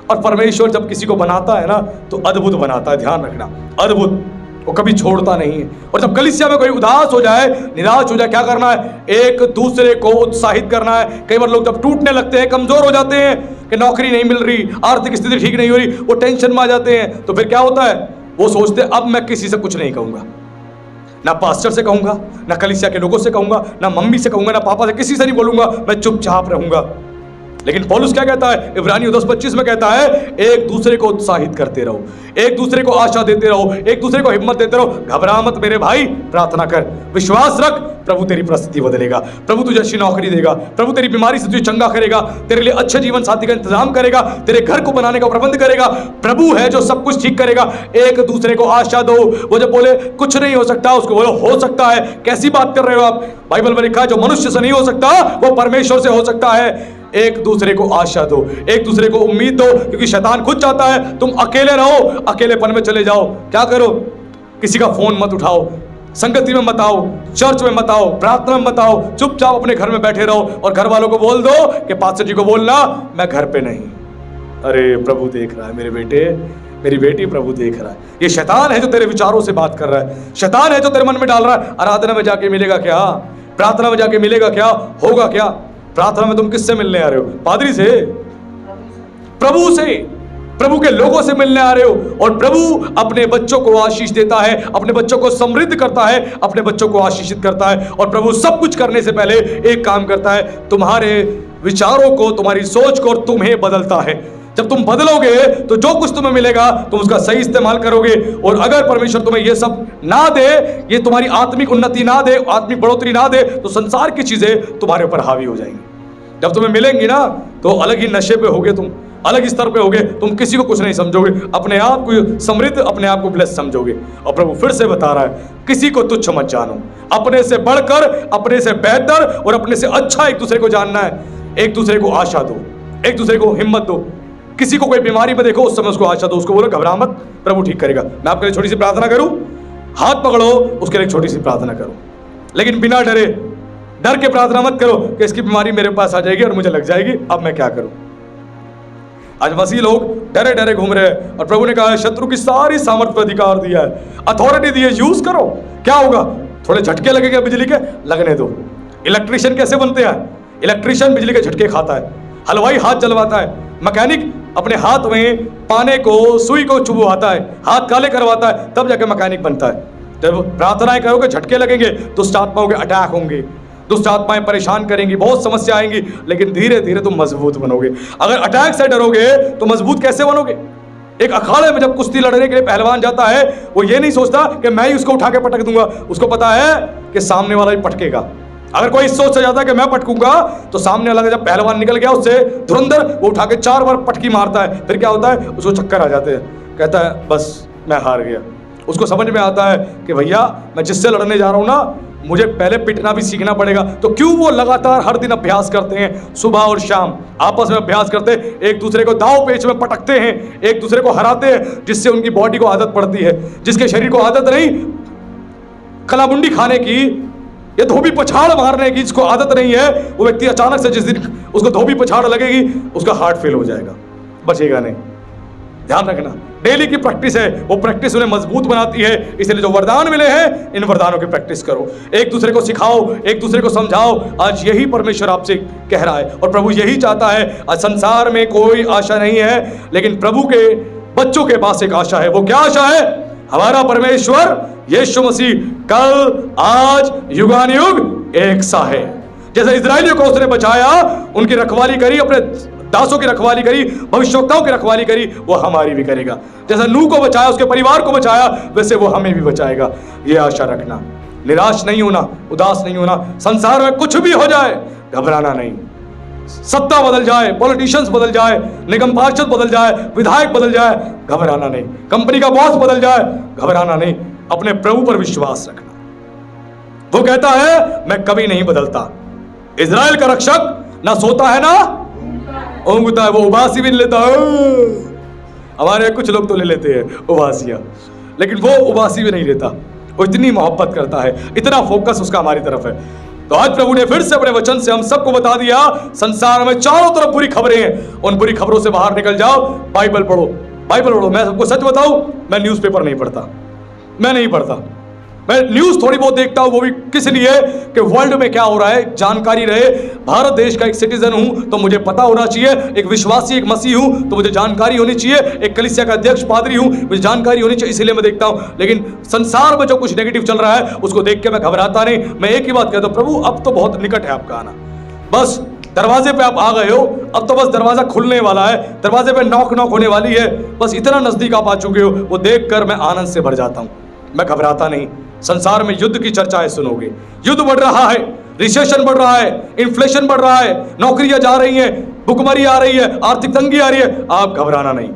S1: और परमेश्वर जब किसी को बनाता है ना तो अद्भुत बनाता है, ध्यान रखना, अद्भुत, वो कभी छोड़ता नहीं है। और जब कलीसिया में कोई उदास हो जाए, निराश हो जाए, क्या करना है? एक दूसरे को उत्साहित करना है। कई बार लोग जब टूटने लगते हैं, कमजोर हो जाते हैं कि नौकरी नहीं मिल रही, आर्थिक स्थिति ठीक नहीं हो रही, वो टेंशन में आ जाते हैं, तो फिर क्या होता है? वो सोचते हैं अब मैं किसी से कुछ नहीं कहूंगा, ना पास्टर से कहूंगा, ना कलीसिया के लोगों से कहूंगा, ना मम्मी से कहूंगा, ना पापा से, किसी से नहीं बोलूंगा, मैं चुपचाप रहूंगा। लेकिन पौलुस क्या कहता है? इब्रानियों 10:25 में कहता है एक दूसरे को उत्साहित करते रहो, एक दूसरे को आशा देते रहो, एक दूसरे को हिम्मत देते रहो। घबरा मत मेरे भाई, प्रार्थना कर, विश्वास रख, प्रभु तेरी परिस्थिति बदलेगा, प्रभु तुझे अच्छी नौकरी देगा, प्रभु तेरी बीमारी से तुझे चंगा करेगा, तेरे लिए अच्छे जीवन साथी का इंतजाम करेगा, तेरे घर को बनाने का प्रबंध करेगा। प्रभु है जो सब कुछ ठीक करेगा। एक दूसरे को आशा दो। वो जब बोले कुछ नहीं हो सकता, उसको बोलो हो सकता है। कैसी बात कर रहे हो आप? बाइबल में लिखा है जो मनुष्य से नहीं हो सकता वो परमेश्वर से हो सकता है। एक दूसरे को आशा दो, एक दूसरे को उम्मीद दो, क्योंकि शैतान खुद चाहता है तुम अकेले रहो, अकेलेपन में चले जाओ। क्या करो? किसी का फोन मत उठाओ, संगति में मत आओ, चर्च में मत आओ, प्रार्थना में मत आओ, चुपचाप अपने घर में बैठे रहो और घर वालों को बोल दो कि पास्टर जी को बोलना मैं घर पे नहीं। अरे प्रभु देख रहा है मेरे बेटे, मेरी बेटी, प्रभु देख रहा है। ये शैतान है जो तेरे विचारों से बात कर रहा है, शैतान है जो तेरे मन में डाल रहा है आराधना में जाके मिलेगा क्या, प्रार्थना में जाके मिलेगा क्या, होगा क्या। प्रार्थना में तुम किससे मिलने आ रहे हो? पादरी से? प्रभु से, प्रभु के लोगों से मिलने आ रहे हो। और प्रभु अपने बच्चों को आशीष देता है, अपने बच्चों को समृद्ध करता है, अपने बच्चों को आशीषित करता है। और प्रभु सब कुछ करने से पहले एक काम करता है, तुम्हारे विचारों को, तुम्हारी सोच को तुम्हें बदलता है। जब तुम बदलोगे तो जो कुछ तुम्हें मिलेगा तुम उसका सही इस्तेमाल करोगे। और अगर परमेश्वर तुम्हें ये सब ना दे, ये तुम्हारी आत्मिक उन्नति ना दे, आत्मिक बढ़ोतरी ना दे, तो संसार की चीजें तुम्हारे ऊपर हावी हो जाएंगी। जब तुम्हें मिलेंगी ना तो अलग ही नशे पे होगे, तुम अलग ही स्तर पे होगे, तुम किसी को कुछ नहीं समझोगे, अपने आप को समृद्ध, अपने आप को ब्लेस समझोगे। और प्रभु फिर से बता रहा है किसी को तुच्छ मत जानो, अपने से बढ़कर, अपने से बेहतर और अपने से अच्छा एक दूसरे को जानना है। एक दूसरे को आशा दो, एक दूसरे को हिम्मत दो। किसी को कोई बीमारी में देखो, उस समय उसको आशा दो, उसको बोलो घबरा मत, प्रभु ठीक करेगा। मैं आपके लिए छोटी सी प्रार्थना करूं, हाथ पकड़ो, उसके लिए छोटी सी प्रार्थना करो, लेकिन बिना डरे, डर के प्रार्थना मत करो कि इसकी बीमारी मेरे पास आ जाएगी और मुझे लग जाएगी, अब मैं क्या करूं। आज मसीह लोग डरे डरे घूम रहे हैं और प्रभु ने कहा है शत्रु की सारी सामर्थ पर अधिकार दिया है, अथॉरिटी दी है, यूज करो। क्या होगा? थोड़े झटके लगेंगे बिजली के, लगने दो। इलेक्ट्रिशियन कैसे बनते हैं? इलेक्ट्रिशियन बिजली के झटके खाता है, हलवाई हाथ जलवाता है, मैकेनिक अपने हाथ में पाने को, सुई को चुभवाता है, हाथ काले करवाता है, तब जाके मैकेनिक बनता है। जब प्रार्थनाएं करोगे, झटके लगेंगे, दुष्ट आत्माओं के अटैक होंगे, दुष्ट आत्माएं परेशान करेंगी, बहुत समस्या आएंगी, लेकिन धीरे धीरे तुम मजबूत बनोगे। अगर अटैक से डरोगे तो मजबूत कैसे बनोगे? एक अखाड़े में जब कुश्ती लड़ने के लिए पहलवान जाता है, वो ये नहीं सोचता कि मैं ही उसको उठा के पटक दूंगा, उसको पता है कि सामने वाला ही पटकेगा। अगर कोई इस सोच से जाता है कि मैं पटकूंगा, तो सामने वाला जब पहलवान निकल गया उससे धुरंधर, वो उठा के 4 बार पटकी मारता है, फिर क्या होता है? उसको चक्कर आ जाते हैं, कहता है बस मैं हार गया। उसको समझ में आता है कि भैया मैं जिससे लड़ने जा रहा हूं ना, मुझे पहले पिटना भी सीखना पड़ेगा। तो क्यों वो लगातार हर दिन अभ्यास करते हैं, सुबह और शाम आपस में अभ्यास करते हैं, एक दूसरे को दाव पेच में पटकते हैं, एक दूसरे को हराते हैं, जिससे उनकी बॉडी को आदत पड़ती है। जिसके शरीर को आदत नहीं कलामुंडी खाने की या धोबी पछाड़ मारने की, जिसको आदत नहीं है, वो व्यक्ति अचानक से जिस दिन उसको धोबी पछाड़ लगेगी, उसका हार्ट फेल हो जाएगा, बचेगा नहीं। ध्यान रखना, डेली की प्रैक्टिस है, वो प्रैक्टिस उन्हें मजबूत बनाती है। इसलिए जो वरदान मिले हैं, इन वरदानों की प्रैक्टिस करो, एक दूसरे को सिखाओ, एक दूसरे को समझाओ। आज यही परमेश्वर आपसे कह रहा है और प्रभु यही चाहता है। आज संसार में कोई आशा नहीं है, लेकिन प्रभु के बच्चों के पास एक आशा है। वो क्या आशा है? हमारा परमेश्वर यीशु मसीह कल, आज, युगानुयुग एक सा है। जैसे इजरायलियों को उसने बचाया, उनकी रखवाली करी, अपने दासों की रखवाली करी, भविष्यवक्ताओं की रखवाली करी, वो हमारी भी करेगा। जैसे नूह को बचाया, उसके परिवार को बचाया, वैसे वो हमें भी बचाएगा। ये आशा रखना, निराश नहीं होना, उदास नहीं होना। संसार में कुछ भी हो जाए, घबराना नहीं। सत्ता बदल जाए, पॉलिटिशियंस बदल जाए, निगम पार्षद बदल जाए, विधायक बदल जाए, घबराना नहीं। कंपनी का बॉस बदल जाए, घबराना नहीं। अपने प्रभु पर विश्वास रखना। वो कहता है मैं कभी नहीं बदलता। इजराइल का रक्षक ना सोता है ना ऊँघता है, वो उबासी भी नहीं लेता। हमारे कुछ लोग तो ले लेते हैं उबासियां, लेकिन वो उबासी भी नहीं लेता। वो इतनी मोहब्बत करता है, इतना फोकस उसका हमारी तरफ है। तो आज प्रभु ने फिर से अपने वचन से हम सबको बता दिया, संसार में चारों तरफ बुरी खबरें हैं, उन बुरी खबरों से बाहर निकल जाओ। बाइबल पढ़ो, बाइबल पढ़ो। मैं सबको सच बताऊं, मैं न्यूज़पेपर नहीं पढ़ता, मैं नहीं पढ़ता। मैं न्यूज़ थोड़ी बहुत देखता हूं, वो भी किस लिए कि वर्ल्ड में क्या हो रहा है जानकारी रहे। भारत देश का एक सिटीजन हूं तो मुझे पता होना चाहिए, एक विश्वासी, एक मसीह हूं तो मुझे जानकारी होनी चाहिए, एक कलीसिया का अध्यक्ष पादरी हूं, मुझे जानकारी होनी चाहिए, इसीलिए मैं देखता हूं। लेकिन संसार में जो कुछ नेगेटिव चल रहा है उसको देख के मैं घबराता नहीं। मैं एक ही बात कहता हूं, प्रभु अब तो बहुत निकट है आपका आना, बस दरवाजे पे आप आ गए हो, अब तो बस दरवाजा खुलने वाला है, दरवाजे पे नॉक नॉक होने वाली है, बस इतना नजदीक आप आ चुके हो। वो देखकर मैं आनंद से भर जाता हूं, मैं घबराता नहीं। संसार में युद्ध की चर्चाएं सुनोगे, युद्ध बढ़ रहा है, रिसेशन बढ़ रहा है, इन्फ्लेशन बढ़ रहा है, नौकरियां जा रही हैं, भुखमरी आ रही है, आर्थिक तंगी आ रही है। आप घबराना नहीं,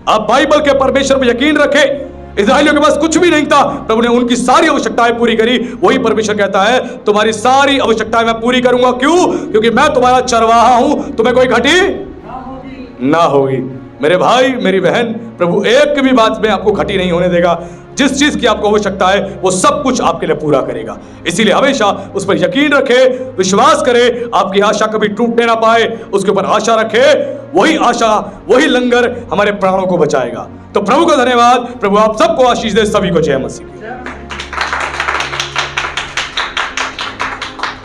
S1: आप बाइबल के परमेश्वर पर यकीन रखें। इस्राएलियों के पास कुछ भी नहीं था, प्रभु ने उनकी सारी आवश्यकताएं पूरी करी। वही परमेश्वर कहता है तुम्हारी सारी आवश्यकताएं मैं पूरी करूंगा। क्यों? क्योंकि मैं तुम्हारा चरवाहा हूं, तुम्हें कोई घटी ना होगी। मेरे भाई, मेरी बहन, प्रभु एक भी बात में आपको घटी नहीं होने देगा। जिस चीज की आपको आवश्यकता है वो सब कुछ आपके लिए पूरा करेगा। इसीलिए हमेशा उस पर यकीन रखे, विश्वास करे, आपकी आशा कभी टूटने ना पाए, उसके ऊपर आशा रखे। वही आशा, वही लंगर हमारे प्राणों को बचाएगा। तो प्रभु का धन्यवाद। प्रभु आप सबको आशीष दे। सभी को जय मसीह।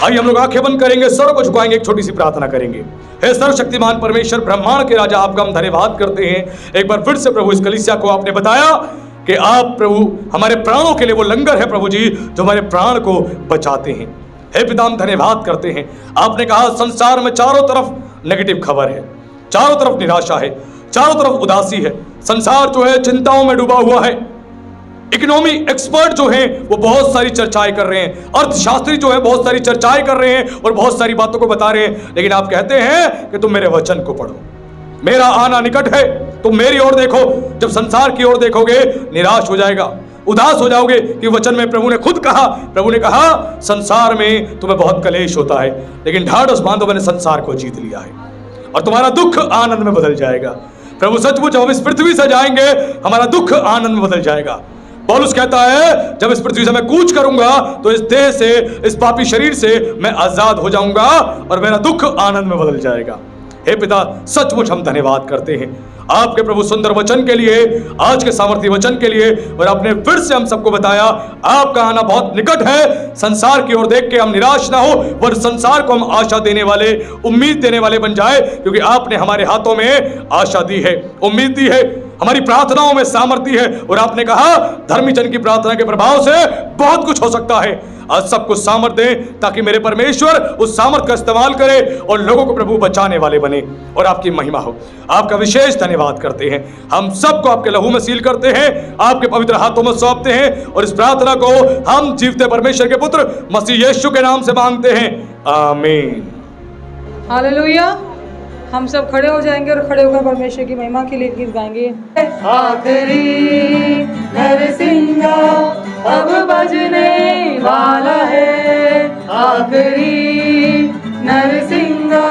S1: आइए हम लोग आंखें बंद करेंगे, सर को झुकाएंगे, एक छोटी सी प्रार्थना करेंगे। हे सर्वशक्तिमान परमेश्वर, ब्रह्मांड के राजा, आपका हम धन्यवाद करते हैं। एक बार फिर से प्रभु इस कलीसिया को आपने बताया कि आप प्रभु हमारे प्राणों के लिए वो लंगर है प्रभु जी, जो हमारे प्राण को बचाते हैं। हे पिता, हम धन्यवाद करते हैं। आपने कहा संसार में चारों तरफ नेगेटिव खबर है, चारों तरफ निराशा है, चारों तरफ उदासी है। संसार जो है चिंताओं में डूबा हुआ है। इकोनॉमी एक्सपर्ट जो हैं वो बहुत सारी चर्चाएं कर रहे हैं, अर्थशास्त्री जो है बहुत सारी चर्चाएं कर रहे हैं और बहुत सारी बातों को बता रहे हैं। लेकिन आप कहते हैं कि तुम मेरे वचन को पढ़ो, मेरा आना निकट है, तुम मेरी ओर देखो। जब संसार की ओर देखोगे निराश हो जाएगा, उदास हो जाओगे। कि वचन में प्रभु ने खुद कहा, प्रभु ने कहा संसार में तुम्हें बहुत कलेश होता है, लेकिन ढाढ़स बांधो, मैंने संसार को जीत लिया है। और तुम्हारा दुख आनंद में बदल जाएगा। प्रभु सचमुच हम इस पृथ्वी से जाएंगे, हमारा दुख आनंद में बदल जाएगा। पौलुस कहता है जब इस पृथ्वी से मैं कूच करूंगा तो इस देह से, इस पापी शरीर से मैं आजाद हो जाऊंगा और मेरा दुख आनंद में बदल जाएगा। हे पिता, सचमुच हम धन्यवाद करते हैं आपके प्रभु सुंदर वचन के लिए, आज के सामर्थी वचन के लिए। और आपने फिर से हम सबको बताया आपका आना बहुत निकट है। संसार की ओर देख के हम निराश ना हो, पर संसार को हम आशा देने वाले, उम्मीद देने वाले बन जाए, क्योंकि आपने हमारे हाथों में आशा दी है, उम्मीद दी है, हमारी प्रार्थनाओं में सामर्थ्य है। और आपने कहा धर्मी जन की प्रार्थना के प्रभाव से बहुत कुछ हो सकता है। आज सब कुछ सामर्थ्य दें ताकि मेरे परमेश्वर उस सामर्थ्य का इस्तेमाल करे और लोगों को प्रभु बचाने वाले बने और आपकी महिमा हो। आपका विशेष धन्यवाद करते हैं। हम सबको आपके लहू में सील करते हैं, आपके पवित्र हाथों में सौंपते हैं और इस प्रार्थना को हम जीवते परमेश्वर के पुत्र मसीह यीशु के नाम से मांगते हैं, आमीन।
S2: हालेलुया। हम सब खड़े हो जाएंगे और खड़े होकर परमेश्वर की महिमा के लिए गीत गाएंगे। आखिरी नरसिंगा अब बजने वाला है, आखिरी नरसिंगा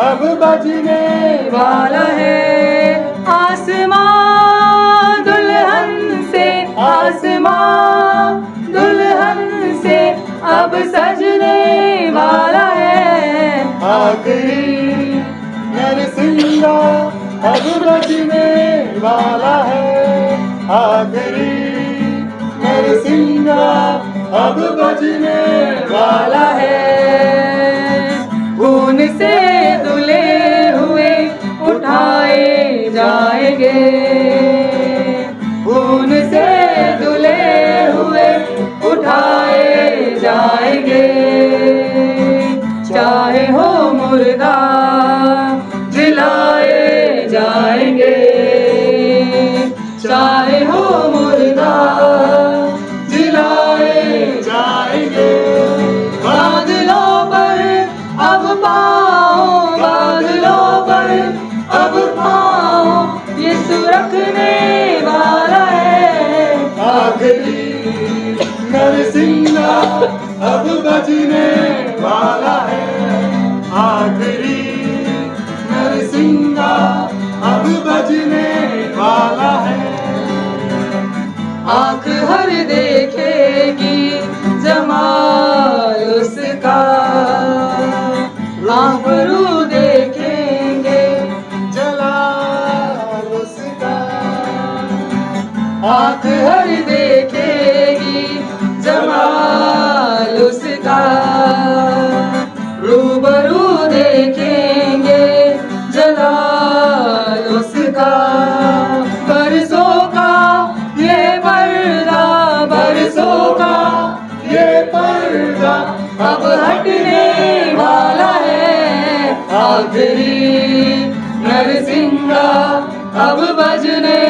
S2: अब बजने वाला है। आसमां दुल्हन से, आसमां दुल्हन से अब सजने वाला है, आखिरी नरसिंगा अब बजने वाला है, आखिरी नरसिंगा अब बजने वाला है। खून से धुले हुए उठाए जाएंगे, खून से धुले हुए उठाए जाएंगे। चाहे हो मुर्दा जिलाए जाएंगे, चाहे हो मुर्दा जिलाए जाएंगे। बादलों पर अब पाओ, बादलों पर अब पाओ यीशु रखने वाला है, आखिरी नरसिंगा अब बजने वाला है, आखिरी नरसिंगा अब बजने वाला है। आँख हर देखेगी जमाल उसका, आबरू देखेंगे जलाल उसका। आँख हर देखेगी जमाल उसका, रूबरू देखेंगे जलाल उसका। बरसों का ये पर्दा, बरसों का ये पर्दा अब हटने वाला है, आखिरी नरसिंगा अब बजने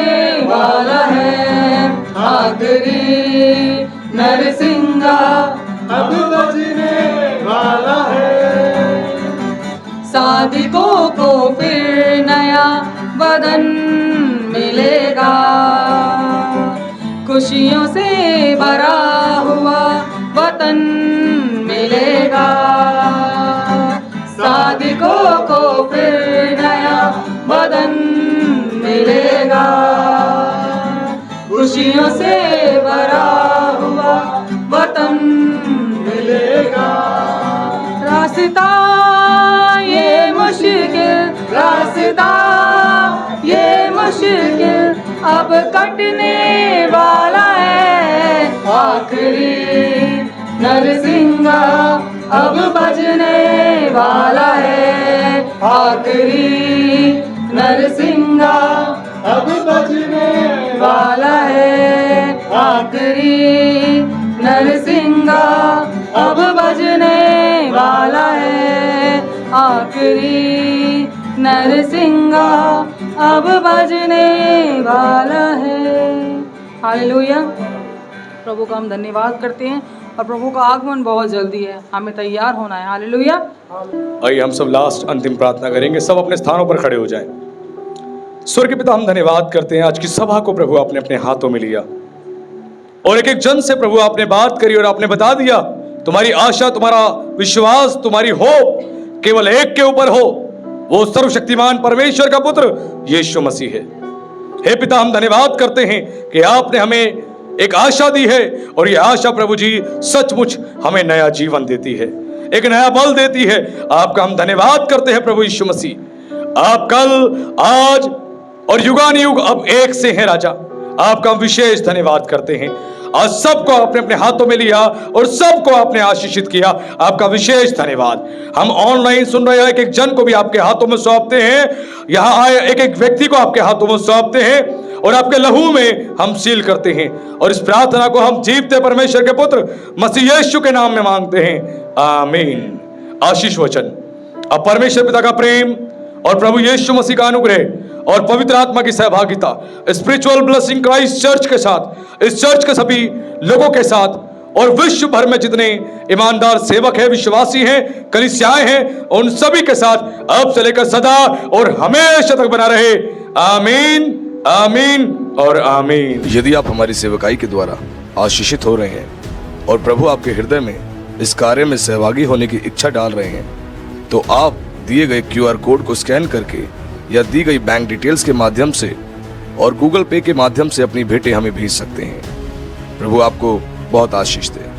S2: वाला है, आखिरी नरसिंगा अब बजने वाला है। सादिकों को फिर नया बदन मिलेगा, खुशियों से भरा हुआ वतन मिलेगा। सादिकों को फिर नया बदन मिलेगा, खुशियों से भरा हुआ वतन मिलेगा। रास्ता ये मुश्किल, रास्ता ये मुश्किल अब कटने वाला है, आखिरी नरसिंगा अब बजने वाला है, आखिरी नरसिंगा अब बजने वाला है, आखिरी नरसिंगा अब बजने वाला है, आखिरी नरसिंगा अब बजने वाला है। हालेलुया। प्रभु का हम धन्यवाद करते हैं और प्रभु का आगमन बहुत जल्दी है, हमें तैयार होना है। हालेलुया।
S1: आइए हम सब लास्ट अंतिम प्रार्थना करेंगे, सब अपने स्थानों पर खड़े हो जाएं। स्वर्गीय पिता, हम धन्यवाद करते हैं आज की सभा को प्रभु आपने अपने हाथों में लिया और एक एक जन से प्रभु आपने बात करी और आपने बता दिया तुम्हारी आशा, तुम्हारा विश्वास, तुम्हारी होप केवल एक के ऊपर हो, वो सर्वशक्तिमान परमेश्वर का पुत्र यीशु मसीह है। हे पिता, हम धन्यवाद करते हैं कि आपने हमें एक आशा दी है और ये आशा प्रभु जी सचमुच हमें नया जीवन देती है, एक नया बल देती है। आपका हम धन्यवाद करते हैं प्रभु यीशु मसीह। आप कल, आज और युगानुयुग अब एक से हैं राजा। आपका हम विशेष धन्यवाद करते हैं। आज सबको आपने अपने हाथों में लिया और सबको आपने आशीषित किया। आपका विशेष धन्यवाद। हम ऑनलाइन सुन रहे हैं, एक एक जन को भी आपके हाथों में सौंपते हैं। यहाँ आए एक एक व्यक्ति को आपके हाथों में सौंपते हैं और आपके लहू में हम सील करते हैं। और इस प्रार्थना को हम जीवते परमेश्वर के पुत्र मसीह यीशु के नाम में मांगते हैं, आमीन। आशीष वचन। अब परमेश्वर पिता का प्रेम और प्रभु यीशु मसीह का अनुग्रह और पवित्र आत्मा की सहभागिता स्पिरिचुअल ब्लेसिंग क्राइस्ट चर्च के साथ, इस चर्च के सभी लोगों के साथ और विश्व भर में जितने ईमानदार सेवक हैं, विश्वासी हैं, कलीसियाएं हैं, उन सभी के साथ अब से लेकर सदा और हमेशा तक बना रहे, आमीन, आमीन और आमीन।
S3: यदि आप हमारी सेवकाई के द्वारा आशीषित हो रहे हैं और प्रभु आपके हृदय में इस कार्य में सहभागी होने की इच्छा डाल रहे हैं, तो आप दिए गए QR कोड को स्कैन करके या दी गई बैंक डिटेल्स के माध्यम से और गूगल पे के माध्यम से अपनी भेंटें हमें भेज सकते हैं। प्रभु आपको बहुत आशीष दे।